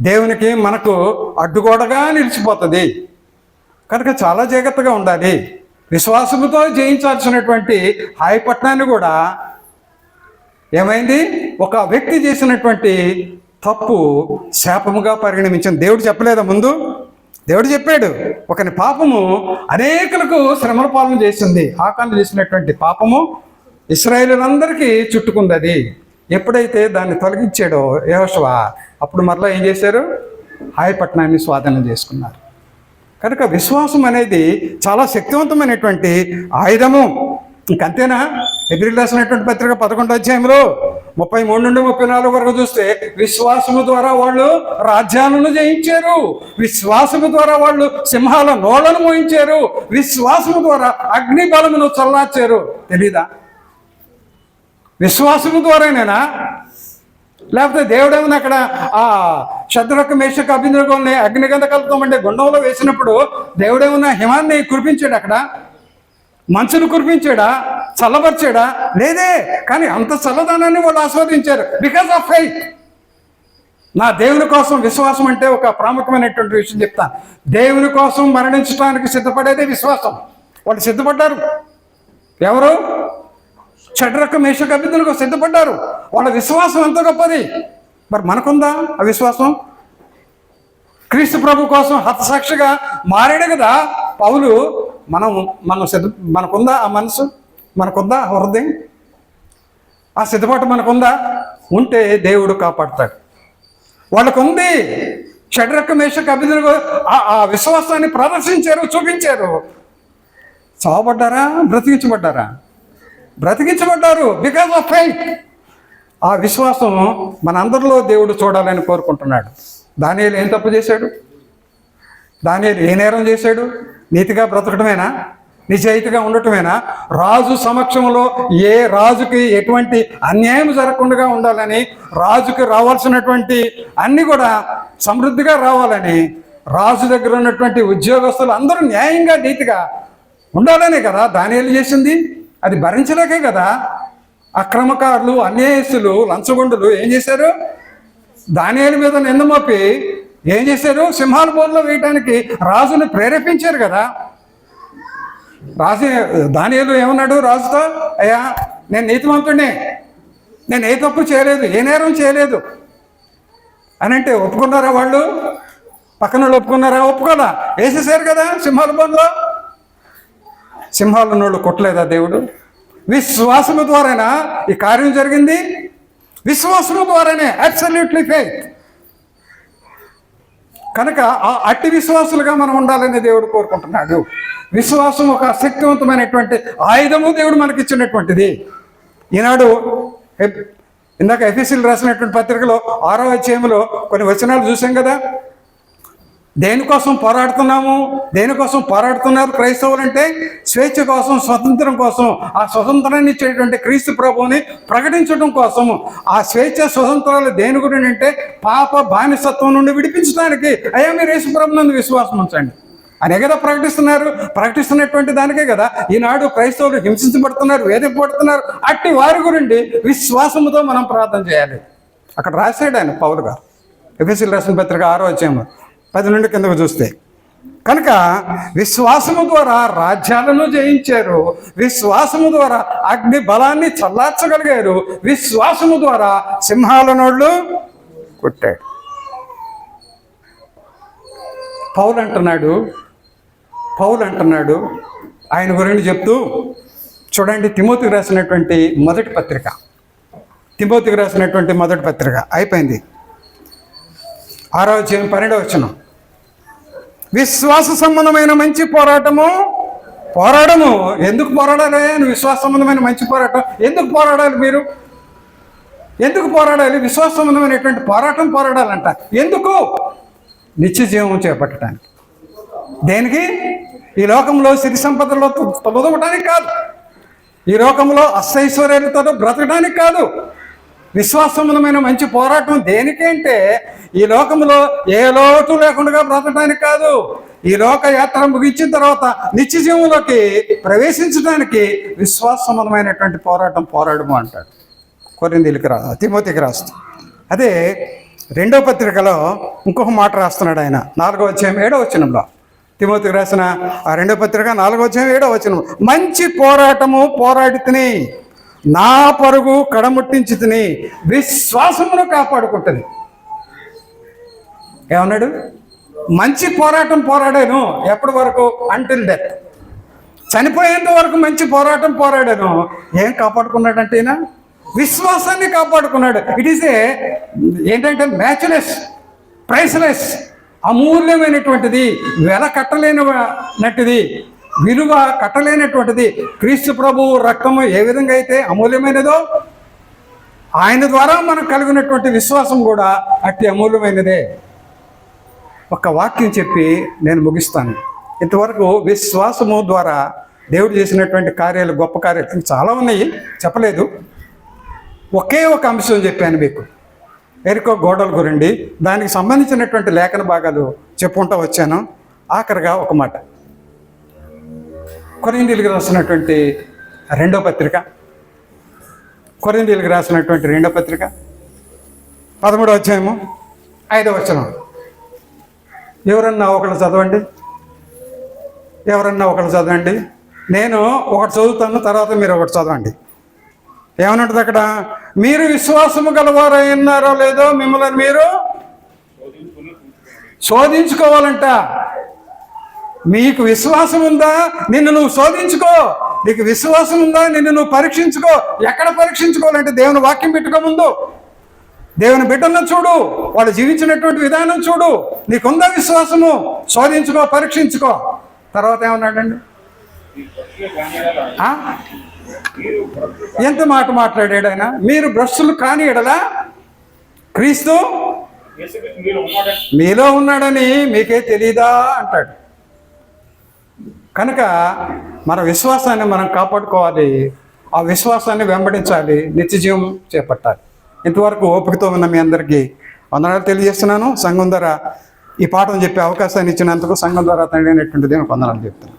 దేవునికి మనకు అడ్డుగోడగా నిలిచిపోతుంది. కనుక చాలా జాగ్రత్తగా ఉండాలి. విశ్వాసముతో జయించాల్సినటువంటి హాయిపట్నాన్ని కూడా ఏమైంది, ఒక వ్యక్తి చేసినటువంటి తప్పు శాపముగా పరిగణించింది. దేవుడు చెప్పలేదా ముందు? దేవుడు చెప్పాడు, ఒకని పాపము అనేకులకు శ్రమల పాలన చేసింది. ఆకాను చేసినటువంటి పాపము ఇశ్రాయేలీయులందరికీ చుట్టుకుంది. అది ఎప్పుడైతే దాన్ని తొలగించాడో యెహోషువ, అప్పుడు మరలా ఏం చేశారు, హాయిపట్నాన్ని స్వాధీనం చేసుకున్నారు. కనుక విశ్వాసం అనేది చాలా శక్తివంతమైనటువంటి ఆయుధము. ఇంకంతేనా? హెబ్రీయులకు రాసినటువంటి పత్రిక 11వ అధ్యాయంలో 33 నుండి 34 వరకు చూస్తే, విశ్వాసము ద్వారా వాళ్ళు రాజ్యాలను జయించారు, విశ్వాసము ద్వారా వాళ్ళు సింహాల నోళ్లను మోయించారు, విశ్వాసము ద్వారా అగ్ని బలమును చల్లార్చారు. తెలీదా? విశ్వాసము ద్వారానేనా? లేకపోతే దేవుడేమన్నా అక్కడ ఆ శద్రకు మేషకు అబేద్నెగోల్ని అగ్నిగంధకాలతో మండే గుండంలో వేసినప్పుడు దేవుడేమన్నా హిమాన్ని కురిపించాడు, అక్కడ మంచును కురిపించాడా, చల్లబరిచాడా? లేదే. కానీ అంత చల్లదనాన్ని వాళ్ళు ఆస్వాదించారు బికాజ్ ఆఫ్ ఫెయిత్. నా దేవుని కోసం విశ్వాసం అంటే ఒక ప్రాముఖ్యమైనటువంటి విషయం చెప్తాను. దేవుని కోసం మరణించడానికి సిద్ధపడేదే విశ్వాసం. వాళ్ళు సిద్ధపడ్డారు. ఎవరు? షడ్రకు మేషకు అబేద్నెగో సిద్ధపడ్డారు. వాళ్ళ విశ్వాసం ఎంత గొప్పది. మరి మనకుందా ఆ విశ్వాసం? క్రీస్తు ప్రభు కోసం హతసాక్షిగా మారాడు కదా పౌలు. మనకుందా ఆ మనసు? మనకుందా ఆ హృదయం? ఆ సిద్ధపాటు మనకుందా? ఉంటే దేవుడు కాపాడుతాడు. వాళ్ళకుంది. షడ్రకు మేషకు అబేద్నెగో ఆ విశ్వాసాన్ని ప్రదర్శించారు, చూపించారు. చావబడ్డారా? బ్రతికించబడ్డారు బికాజ్ ఆఫ్ ఫెయిత్. ఆ విశ్వాసం మనందరిలో దేవుడు చూడాలని కోరుకుంటున్నాడు. దానియేలు ఏం తప్పు చేశాడు? దానియేలు ఏ నేరం చేశాడు? నీతిగా బ్రతకడమేనా? నిజాయితీగా ఉండటమేనా? రాజు సమక్షంలో ఏ రాజుకి ఎటువంటి అన్యాయం జరగకుండా ఉండాలని, రాజుకి రావాల్సినటువంటి అన్నీ కూడా సమృద్ధిగా రావాలని, రాజు దగ్గర ఉన్నటువంటి ఉద్యోగస్తులు అందరూ న్యాయంగా నీతిగా ఉండాలనే కదా దానియేలు చేసింది. అది భరించలేకే కదా అక్రమకారులు, అన్యాయస్తులు, లంచగొండులు ఏం చేశారు? దానియేలు మీద నింద మోపి ఏం చేశారు? సింహాల బోన్లో వేయటానికి రాజుని ప్రేరేపించారు కదా. దానియేలు ఏమన్నాడు రాజుతో? అయ్యా, నేను నీతిమంతుడిని, నేను ఏ తప్పు చేయలేదు, ఏ నేరం చేయలేదు అని అంటే ఒప్పుకున్నారా వాళ్ళు? పక్కన వాళ్ళు ఒప్పుకున్నారా? ఒప్పుకోదా? వేసేసారు కదా సింహాల బోన్లో. సింహాల నోళ్ళు కొట్టలేదా దేవుడు? విశ్వాసము ద్వారానా ఈ కార్యం జరిగింది? విశ్వాసము ద్వారానే. Absolutely faith. కనుక ఆ అట్టి విశ్వాసులుగా మనం ఉండాలని దేవుడు కోరుకుంటున్నాడు. విశ్వాసం ఒక శక్తివంతమైనటువంటి ఆయుధము దేవుడు మనకిచ్చినటువంటిది. ఈనాడు ఇందాక ఎఫెసీయులకు రాసినటువంటి పత్రికలో 6వ అధ్యాయంలో కొన్ని వచనాలు చూసాం కదా. దేనికోసం పోరాడుతున్నారు క్రైస్తవులు అంటే? స్వేచ్ఛ కోసం, స్వతంత్రం కోసం. ఆ స్వతంత్రాన్ని ఇచ్చేటువంటి క్రీస్తు ప్రభువుని ప్రకటించడం కోసము. ఆ స్వేచ్ఛ స్వతంత్రాలు దేని గురించి అంటే పాప బానిసత్వం నుండి విడిపించడానికి. అయ్యా, మీరు యేసు ప్రభువునందు విశ్వాసం ఉంచండి. అనే కదా ప్రకటిస్తున్నటువంటి దానికే కదా ఈనాడు క్రైస్తవులు హింసించబడుతున్నారు, వేధింపబడుతున్నారు. అట్టి వారి గురించి విశ్వాసముతో మనం ప్రార్థన చేయాలి. అక్కడ రాశాడు ఆయన పౌలు గారు, ఎఫెసీయులకు రాసిన పత్రిక 6వ అధ్యాయం 10 నుండి కిందకు చూస్తే. కనుక విశ్వాసము ద్వారా రాజ్యాలను జయించారు, విశ్వాసము ద్వారా అగ్ని బలాన్ని చల్లార్చగలిగారు, విశ్వాసము ద్వారా సింహాల నోళ్ళు కొట్టాడు. పౌలు అంటున్నాడు ఆయన గురించి చెప్తూ, చూడండి తిమోతికి రాసినటువంటి మొదటి పత్రిక అయిపోయింది, 6వ అధ్యాయం 12వ వచనం. విశ్వాస సంబంధమైన మంచి పోరాడము. ఎందుకు పోరాడాలి? విశ్వాస సంబంధమైన మంచి పోరాటం ఎందుకు పోరాడాలి? మీరు ఎందుకు పోరాడాలి? విశ్వాస సంబంధమైనటువంటి పోరాడాలంట. ఎందుకు? నిత్య జీవం చేపట్టడానికి. దేనికి? ఈ లోకంలో సిరి సంపదలో పొందడానికి కాదు, ఈ లోకంలో అష్టైశ్వర్యాలతో బ్రతకడానికి కాదు. విశ్వాస సంబంధమైన మంచి పోరాటం దేనికి అంటే ఈ లోకంలో ఏ లోటు లేకుండా బ్రతకడానికి కాదు, ఈ లోక యాత్ర ముగించిన తర్వాత నిత్య జీవంలోకి ప్రవేశించడానికి విశ్వాస సంబంధమైనటువంటి పోరాడము అంటాడు తిమోతికి రాస్తూ. అదే 2వ పత్రికలో ఇంకొక మాట రాస్తున్నాడు ఆయన, 4వ అధ్యాయం 7వ వచనంలో. తిమోతికి రాసిన ఆ 2వ పత్రిక 4వ అధ్యాయం 7వ వచనం. మంచి పోరాటము పోరాడి తిని, నా పరుగు కడముట్టించి తిని, విశ్వాసమును కాపాడుకుంటుంది. ఏమన్నాడు? మంచి పోరాటం పోరాడాను. ఎప్పటి వరకు? అంటిల్ డెత్, చనిపోయేంత వరకు మంచి పోరాటం పోరాడాను. ఏం కాపాడుకున్నాడంటే ఈయన విశ్వాసాన్ని కాపాడుకున్నాడు. ఇట్ ఈస్ ఏంటంటే మ్యాచ్లెస్, ప్రైస్లెస్, అమూల్యమైనటువంటిది, విలువ కట్టలేనటువంటిది. క్రీస్తు ప్రభువు రక్తము ఏ విధంగా అయితే అమూల్యమైనదో ఆయన ద్వారా మనకు కలిగినటువంటి విశ్వాసం కూడా అట్టి అమూల్యమైనదే. ఒక వాక్యం చెప్పి నేను ముగిస్తాను. ఇంతవరకు విశ్వాసము ద్వారా దేవుడు చేసినటువంటి కార్యాలు, గొప్ప కార్యాలు చాలా ఉన్నాయి, చెప్పలేదు. ఒకే ఒక అంశం చెప్పాను మీకు, ఎరికో గోడల గురించి. దానికి సంబంధించినటువంటి లేఖన భాగాలు చెప్పుకుంటూ వచ్చాను. ఆఖరిగా ఒక మాట, కొరింథీయులకు రాసినటువంటి 2వ పత్రిక 13వ అధ్యాయము 5వ వచనం. ఎవరన్నా ఒకళ్ళు చదవండి. నేను ఒకటి చదువుతాను, తర్వాత మీరు ఒకటి చదవండి. ఏమన్నట్టు అక్కడ? మీరు విశ్వాసము గలవారన్నారో లేదో మిమ్మల్ని మీరు శోధించుకోవాలంట. మీకు విశ్వాసం ఉందా? నిన్ను నువ్వు శోధించుకో. నీకు విశ్వాసం ఉందా? నిన్ను నువ్వు పరీక్షించుకో. ఎక్కడ పరీక్షించుకోవాలంటే దేవుని వాక్యం పెట్టుకో. ముందు దేవుని బిడ్డలను చూడు, వాళ్ళు జీవించినటువంటి విధానం చూడు. నీకుందా విశ్వాసము? శోధించుకో, పరీక్షించుకో. తర్వాత ఏమన్నాడండి? ఎంత మాట మాట్లాడాడు ఆయన. మీరు భ్రష్టులు కాని ఎడలా క్రీస్తు మీలో ఉన్నాడని మీకే తెలీదా అంటాడు. కనుక మన విశ్వాసాన్ని మనం కాపాడుకోవాలి, ఆ విశ్వాసాన్ని వెంబడించాలి, నిత్య జీవం చేపట్టాలి. ఇంతవరకు ఓపికతో ఉన్న మీ అందరికీ వందనాలు తెలియజేస్తున్నాను. సంఘం ద్వారా ఈ పాఠం చెప్పే అవకాశాన్ని ఇచ్చినందుకు సంఘం ద్వారా తండ్రి అనేటువంటి దేవునికి వందనాలు చెప్తున్నాను.